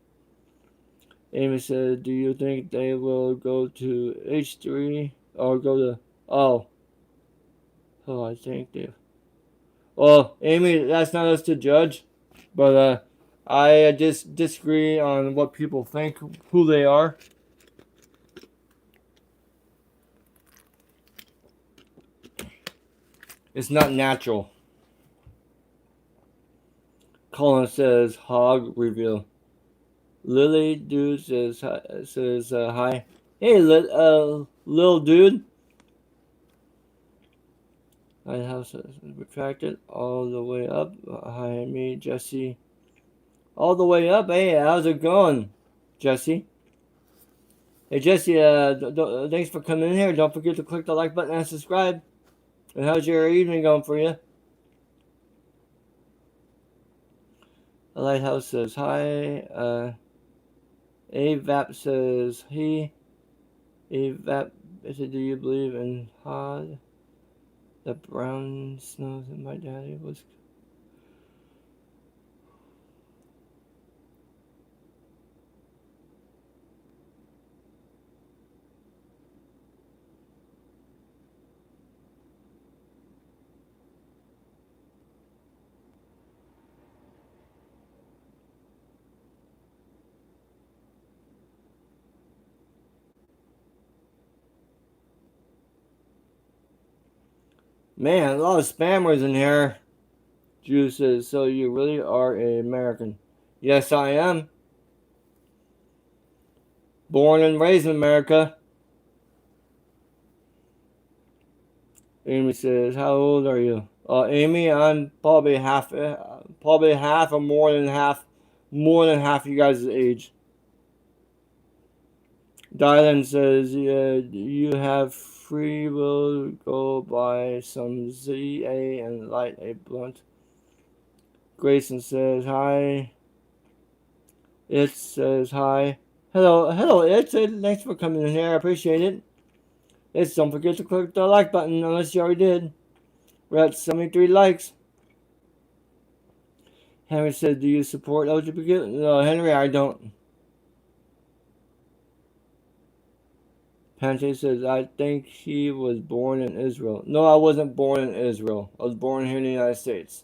Amy said, do you think they will go to H3 or go to, I think they, well, Amy, that's not us to judge, but I just disagree on what people think, who they are. It's not natural. Colin says, hog reveal. Lily dude says hi. Hey, little dude. My house is retracted all the way up. Hi, me, Jesse. All the way up. Hey, how's it going, Jesse? Hey, Jesse. Thanks for coming in here. Don't forget to click the like button and subscribe. And how's your evening going for you? The Lighthouse says hi. Avap says he. Avap said, do you believe in God? The brown snows that my daddy was. Man, a lot of spammers in here. Drew says, so you really are an American? Yes, I am. Born and raised in America. Amy says, how old are you? Amy, I'm probably half or more than half you guys' age. Dylan says, yeah, you have free will, go buy some ZA and light a blunt. Grayson says, hi. It says, hi. Hello, it. Thanks for coming in here. I appreciate it. Don't forget to click the like button unless you already did. We're at 73 likes. Henry said, do you support LGBT? No, Henry, I don't. Pante says, I think he was born in Israel. No, I wasn't born in Israel. I was born here in the United States.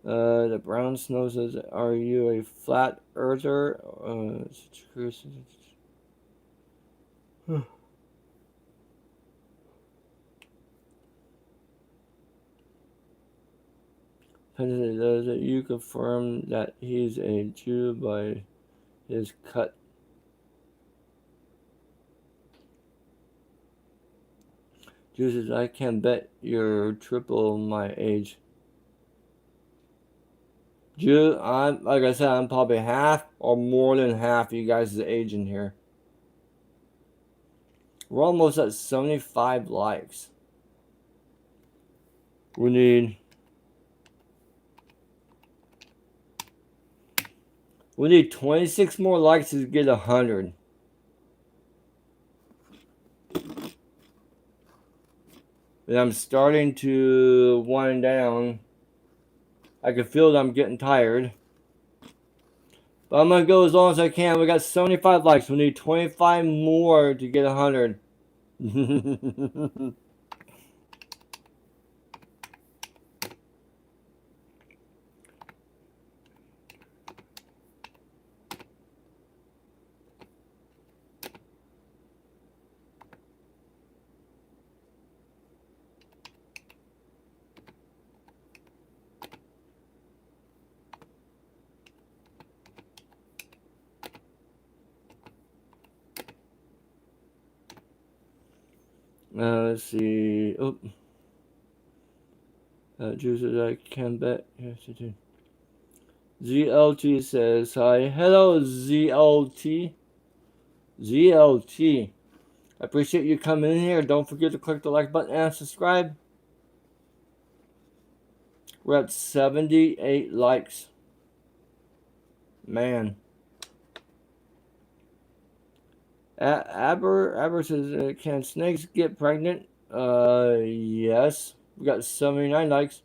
The brown snow says, are you a flat earther? Pante says, you confirm that he's a Jew by his cut. Juices, I can bet you're triple my age. Ju, I'm like I said, I'm probably half or more than half you guys' age in here. We're almost at 75 likes. We need 26 more likes to get 100. And I'm starting to wind down. I can feel that I'm getting tired. But I'm going to go as long as I can. We got 75 likes. We need 25 more to get 100. Let's see. Oh. Juices, I can bet. Yes, I do. ZLT says hi. Hello, ZLT. ZLT. I appreciate you coming in here. Don't forget to click the like button and subscribe. We're at 78 likes. Man. Aber says, can snakes get pregnant? Yes. We got 79 likes.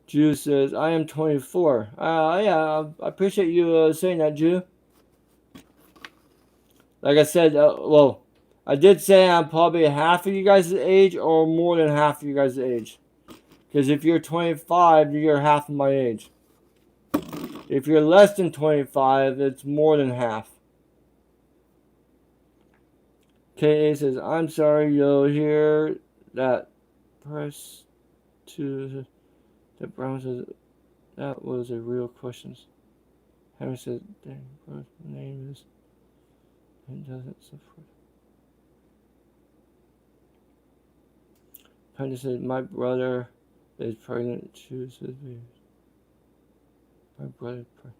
Jew says, I am 24. Yeah, I appreciate you saying that, Jew. Like I said, well, I did say I'm probably half of you guys' age or more than half of you guys' age. Because if you're 25, you're half of my age. If you're less than 25, it's more than half. KA says, I'm sorry you'll hear that. Press to the Brown says, that was a real question. Henry says, dang, what name is, and doesn't support. Panda says, my brother is pregnant. Chooses me. My brother is pregnant.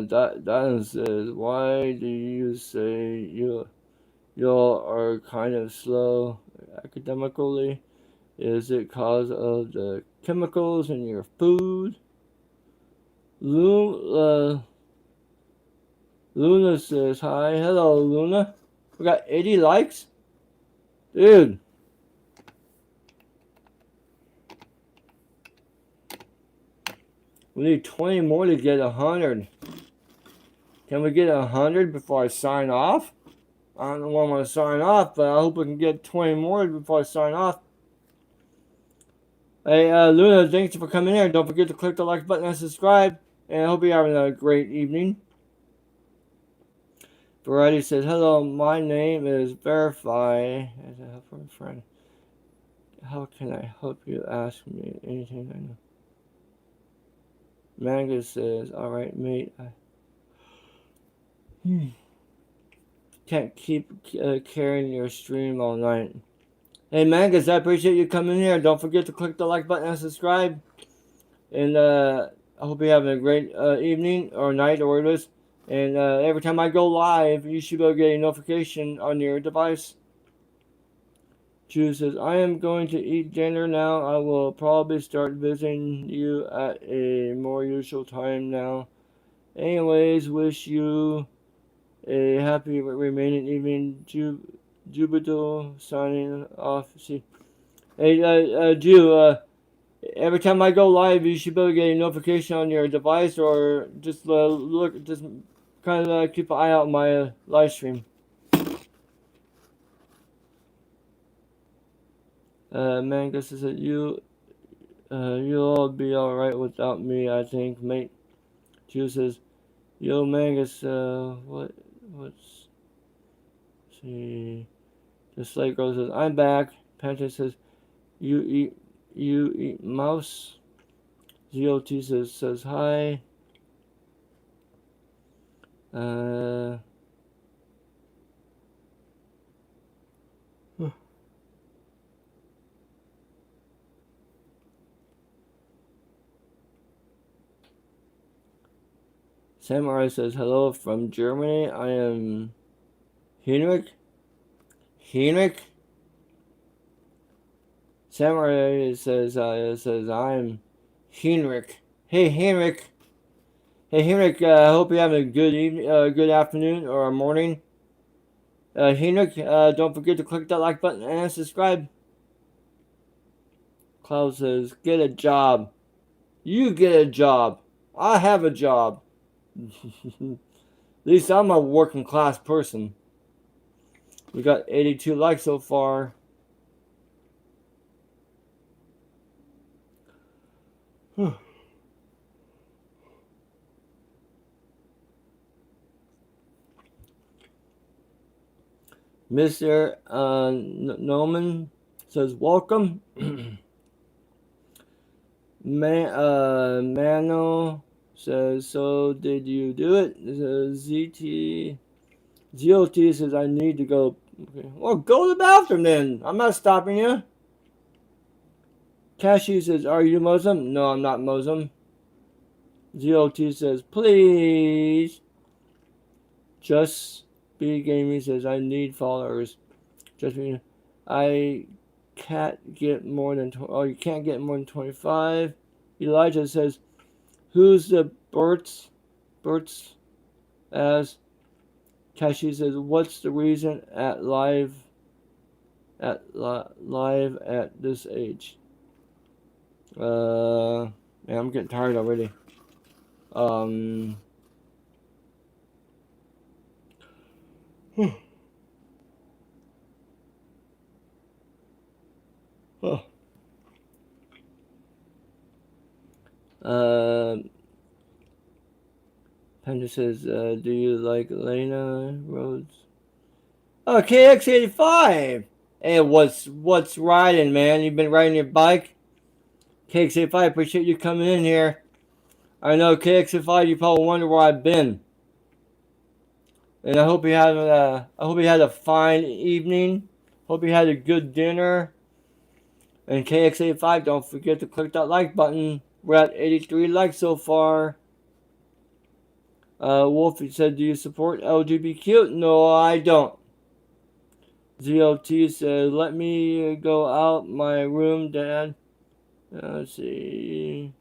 Diana says, why do you say y'all are kind of slow academically? Is it cause of the chemicals in your food? Luna says, hi. Hello, Luna. We got 80 likes? Dude. We need 20 more to get 100. Can we get 100 before I sign off? I don't know when I'm going to sign off, but I hope we can get 20 more before I sign off. Hey, Luna, thanks for coming here. Don't forget to click the like button and subscribe. And I hope you're having a great evening. Variety says, hello, my name is Verify. As a help from a friend. How can I help you? Ask me anything I know. Manga says, alright, mate. Can't keep carrying your stream all night. Hey, Mangas, I appreciate you coming here. Don't forget to click the like button and subscribe. And I hope you're having a great evening or night or whatever it is. And every time I go live, you should be able to get a notification on your device. Drew says, I am going to eat dinner now. I will probably start visiting you at a more usual time now. Anyways, wish you a happy remaining evening. Jubito signing off. See, hey, Jew, every time I go live, you should be able to get a notification on your device, or just look, just kind of keep an eye out on my live stream. Mangus says that you'll all be alright without me, I think, mate. Jew says, yo, Mangus, what let's see. The Slate Girl says, I'm back. Panther says, you eat mouse. GOT says hi. Samurai says hello from Germany. I am Henrik. Samurai says I'm Henrik. Hey Henrik. Hey Henrik. I hope you're having a good evening, good afternoon or morning. Henrik, don't forget to click that like button and subscribe. Cloud says, get a job. You get a job. I have a job. At least I'm a working class person. We got 82 likes so far. Mr. Noman says, welcome. Mano says, so did you do it? GOT says, I need to go. Okay. Well, go to the bathroom then. I'm not stopping you. Cashew says, are you Muslim? No, I'm not Muslim. GOT says, please. Just Be Gaming says, I need followers. Just be, I can't get more than you can't get more than 25. Elijah says, who's the Berts as Kashi says, what's the reason at live at this age? Man, I'm getting tired already. Oh. Panda says, do you like Lena Rhodes? Oh, KX85! Hey, what's riding, man? You've been riding your bike? KX85, appreciate you coming in here. I know, KX85, you probably wonder where I've been. And I hope you had a fine evening. Hope you had a good dinner. And KX85, don't forget to click that like button. We're at 83 likes so far. Wolf said, do you support LGBTQ? No, I don't. ZLT said, let me go out my room, Dad. Let's see.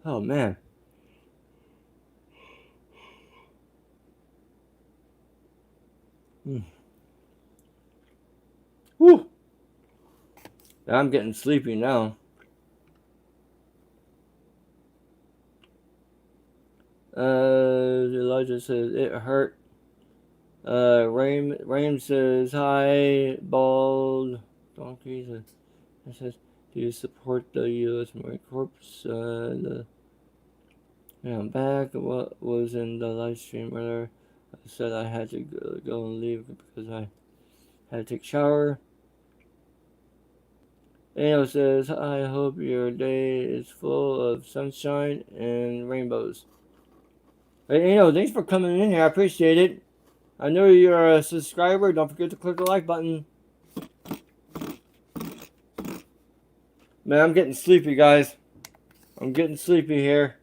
Oh, man. Whew. I'm getting sleepy now. Elijah says, it hurt. Rain says, hi, bald donkey. It says, do you support the U.S. Marine Corps? I'm back. What was in the live stream earlier? I said I had to go and leave because I had to take a shower. Daniel says, I hope your day is full of sunshine and rainbows. Hey, Daniel, thanks for coming in here. I appreciate it. I know you're a subscriber. Don't forget to click the like button. Man, I'm getting sleepy, guys. I'm getting sleepy here.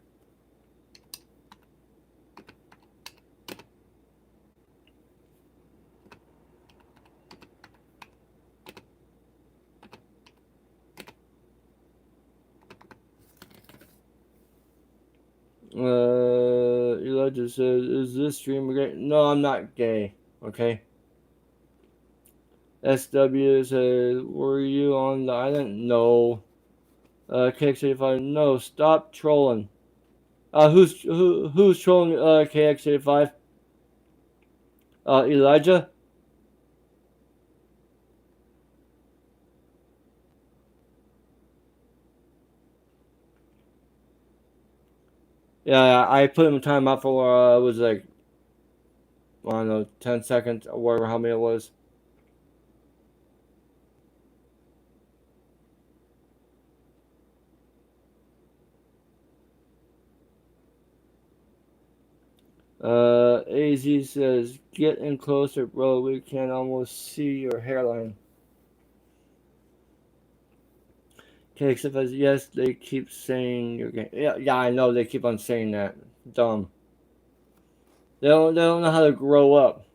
Elijah says, is this stream gay? No, I'm not gay. Okay. SW says, were you on the island? No. KX85, no, stop trolling. Who's trolling KX85? Elijah? Yeah, I put him time out for it was like I don't know 10 seconds or whatever how many it was. AZ says, "Get in closer, bro. We can almost see your hairline." Okay, except as yes, they keep saying you're getting. Yeah, yeah, I know they keep on saying that. Dumb. They don't know how to grow up.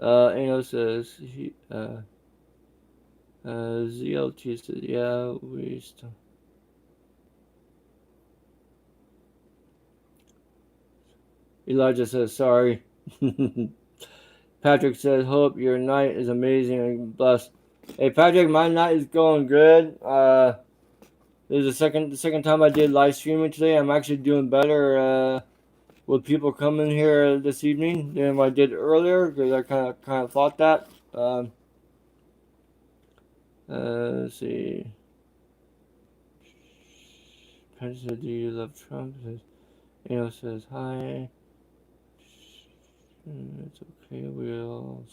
Ano says ZLT says, yeah, we still. Elijah says, sorry. Patrick says, hope your night is amazing and blessed. Hey, Patrick, my night is going good. This is the second time I did live streaming today. I'm actually doing better with people coming here this evening than I did earlier because I kind of thought that. Let's see. Patrick said, do you love Trump? Says hi. It's okay. We'll.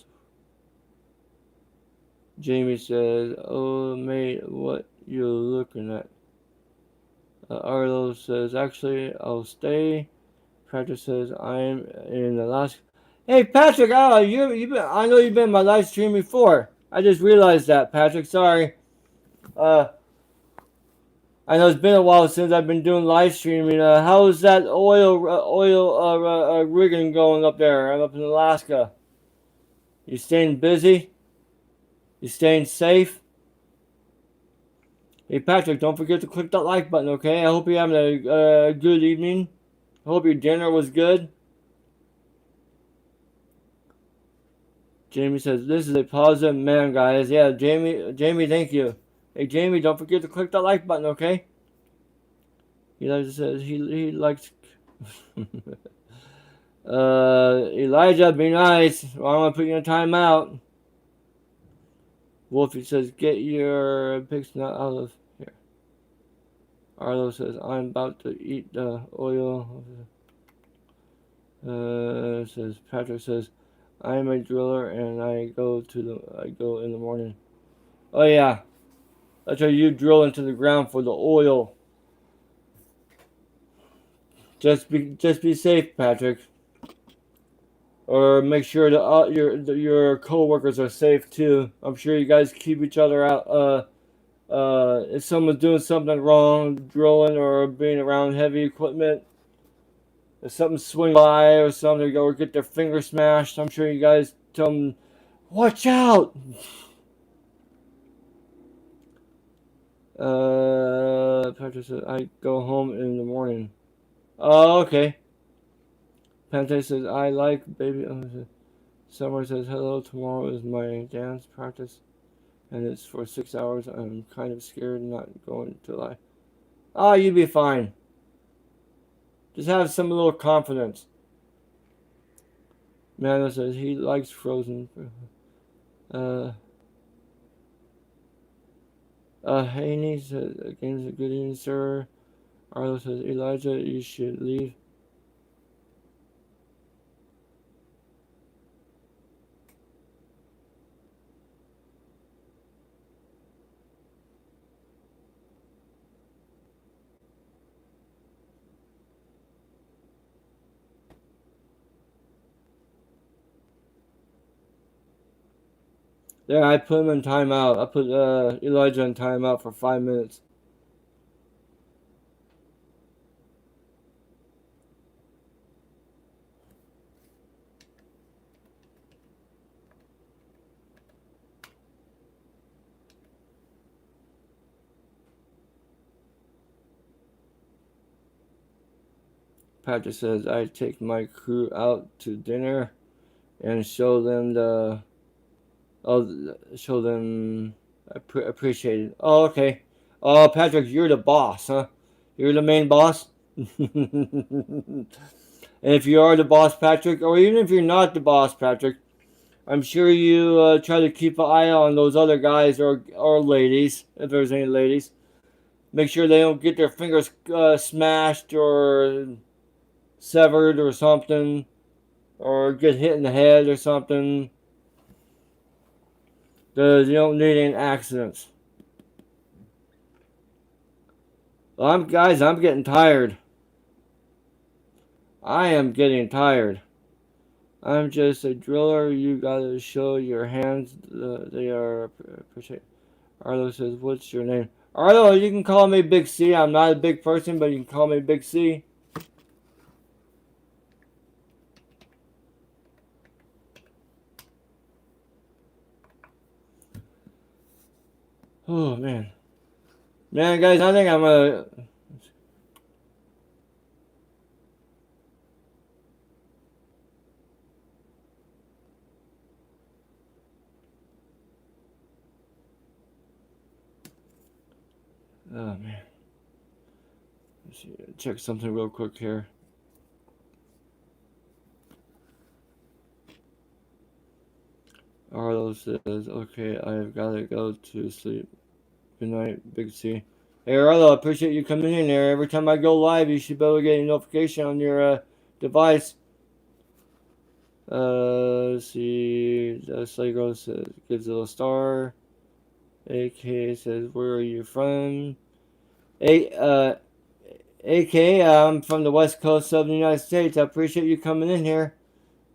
Jamie says, "Oh, mate, what you looking at?" Arlo says, "Actually, I'll stay." Patrick says, "I'm in Alaska." Hey, Patrick, you been? I know you've been in my live stream before. I just realized that, Patrick. Sorry. Uh, I know it's been a while since I've been doing live streaming. How's that oil rigging going up there? I'm up in Alaska. You staying busy? You staying safe? Hey Patrick, don't forget to click that like button, okay? I hope you're having a good evening. I hope your dinner was good. Jamie says, this is a positive man, guys. Yeah, Jamie, thank you. Hey Jamie, don't forget to click that like button, okay? Elijah says he likes Elijah, be nice. Or I'm gonna put you in timeout. Wolfie says, get your pigs not out of here. Arlo says, I'm about to eat the oil. Says Patrick says, I'm a driller and I go in the morning. Oh yeah, that's how you drill into the ground for the oil. Just be safe, Patrick. Or make sure that your co-workers are safe too. I'm sure you guys keep each other out. If someone's doing something wrong, drilling or being around heavy equipment, if something swing by or something, or get their finger smashed, I'm sure you guys tell them, watch out! Patrick says, I go home in the morning. Oh, okay. Pante says, I like baby. Summer says, hello, tomorrow is my dance practice, and it's for 6 hours. I'm kind of scared not going to lie. Ah, you'll be fine. Just have some little confidence. Mano says he likes frozen. Haney says, again, a good evening, sir. Arlo says, Elijah, you should leave. There, I put him in timeout. I put Elijah in timeout for 5 minutes. Patrick says, I take my crew out to dinner and show them appreciate it. Oh, okay. Oh, Patrick, you're the boss, huh? You're the main boss? And if you are the boss, Patrick, or even if you're not the boss, Patrick, I'm sure you try to keep an eye on those other guys or ladies, if there's any ladies. Make sure they don't get their fingers smashed or severed or something, or get hit in the head or something. Because you don't need any accidents. Well, I'm getting tired. I am getting tired. I'm just a driller. You gotta show your hands. They are. Arlo says, "What's your name?" Arlo, you can call me Big C. I'm not a big person, but you can call me Big C. Oh man, guys, I think I'm gonna. Oh man, let's see, check something real quick here. Arlo says, "Okay, I've gotta go to sleep. Good night, Big C." Hey Arlo, I appreciate you coming in there. Every time I go live, you should be able to get a notification on your device. Let's see. Sligo says, gives it a star. AK says, "Where are you from?" AK, I'm from the west coast of the United States. I appreciate you coming in here.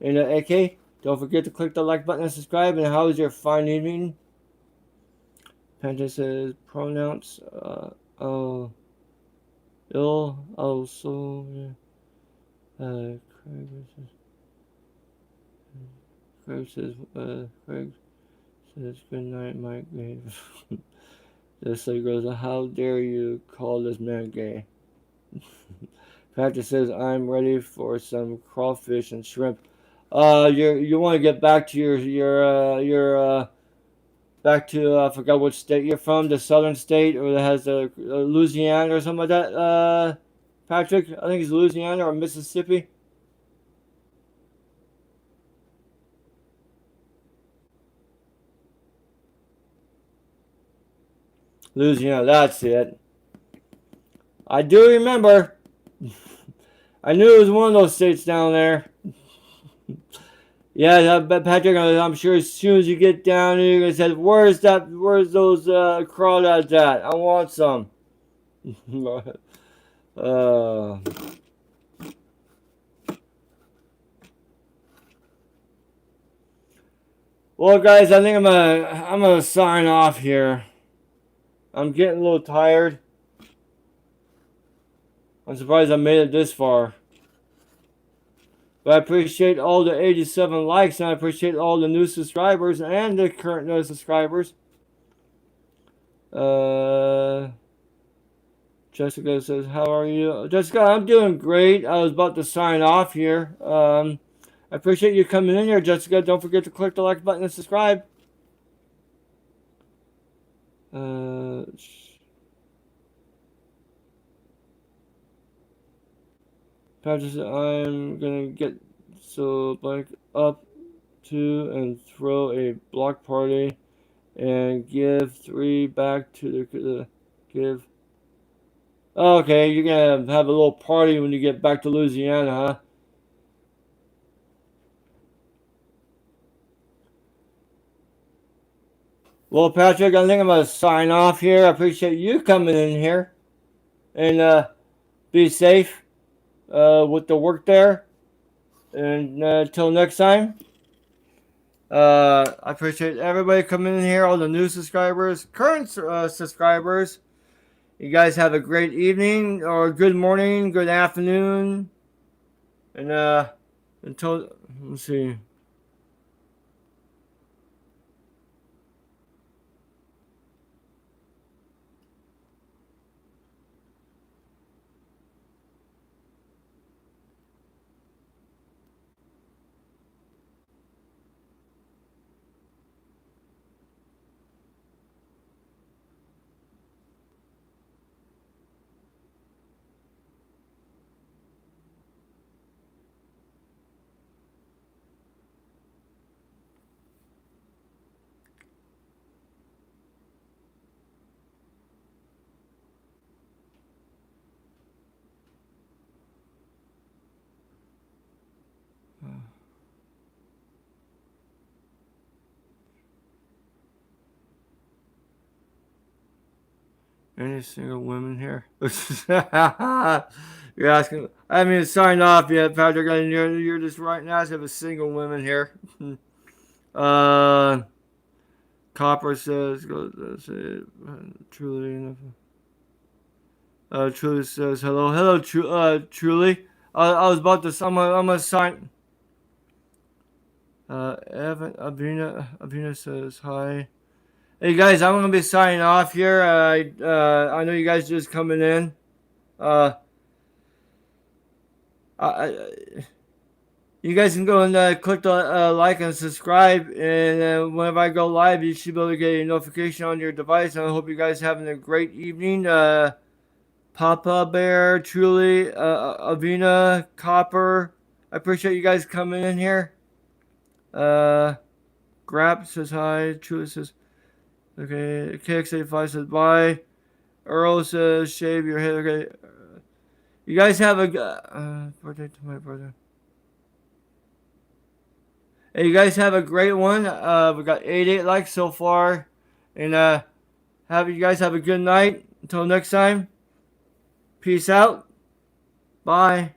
And AK, don't forget to click the like button and subscribe. And how was your fine evening? Penta says, pronouns, oh, ill, also, Craig says, Craig says, good night, Mike. This lady goes, how dare you call this man gay? Patrick says, I'm ready for some crawfish and shrimp. You want to get back to your back to I forgot what state you're from, the southern state, or that has a Louisiana or something like that. Patrick, I think it's Louisiana or Mississippi. Louisiana, that's it. I do remember. I knew it was one of those states down there. Yeah, Patrick, I'm sure as soon as you get down here, you're gonna say, "Where's those crawdads at? I want some." uh, well, guys, I think I'm gonna sign off here. I'm getting a little tired. I'm surprised I made it this far. But I appreciate all the 87 likes, and I appreciate all the new subscribers and the current new subscribers. Jessica says, how are you? Jessica, I'm doing great. I was about to sign off here. I appreciate you coming in here, Jessica. Don't forget to click the like button and subscribe. Patrick says, I'm gonna get so like up to and throw a block party and give 3 back to the give. Okay, you're gonna have a little party when you get back to Louisiana, huh? Well, Patrick, I think I'm gonna sign off here. I appreciate you coming in here, and be safe with the work there. And until next time, I appreciate everybody coming in here, all the new subscribers, current subscribers. You guys have a great evening or good morning, good afternoon, and until let's see. Any single women here? You're asking. I haven't signed off yet, Patrick. And you're just right now. I have a single women here. uh, Copper says, truly. Truly says hello. Hello, Truly. I was about to. I'm gonna sign. Evan Abina says hi. Hey guys, I'm gonna be signing off here. I know you guys just coming in. Uh, I you guys can go and click the like and subscribe, and whenever I go live, you should be able to get a notification on your device. And I hope you guys having a great evening. Papa Bear, Truly, Avina, Copper. I appreciate you guys coming in here. Grap says hi. Truly says okay. KX85 says bye. Earl says shave your head. Okay. You guys have a birthday to my brother. Hey, you guys have a great one. We got 88 likes so far, and have you guys have a good night. Until next time. Peace out. Bye.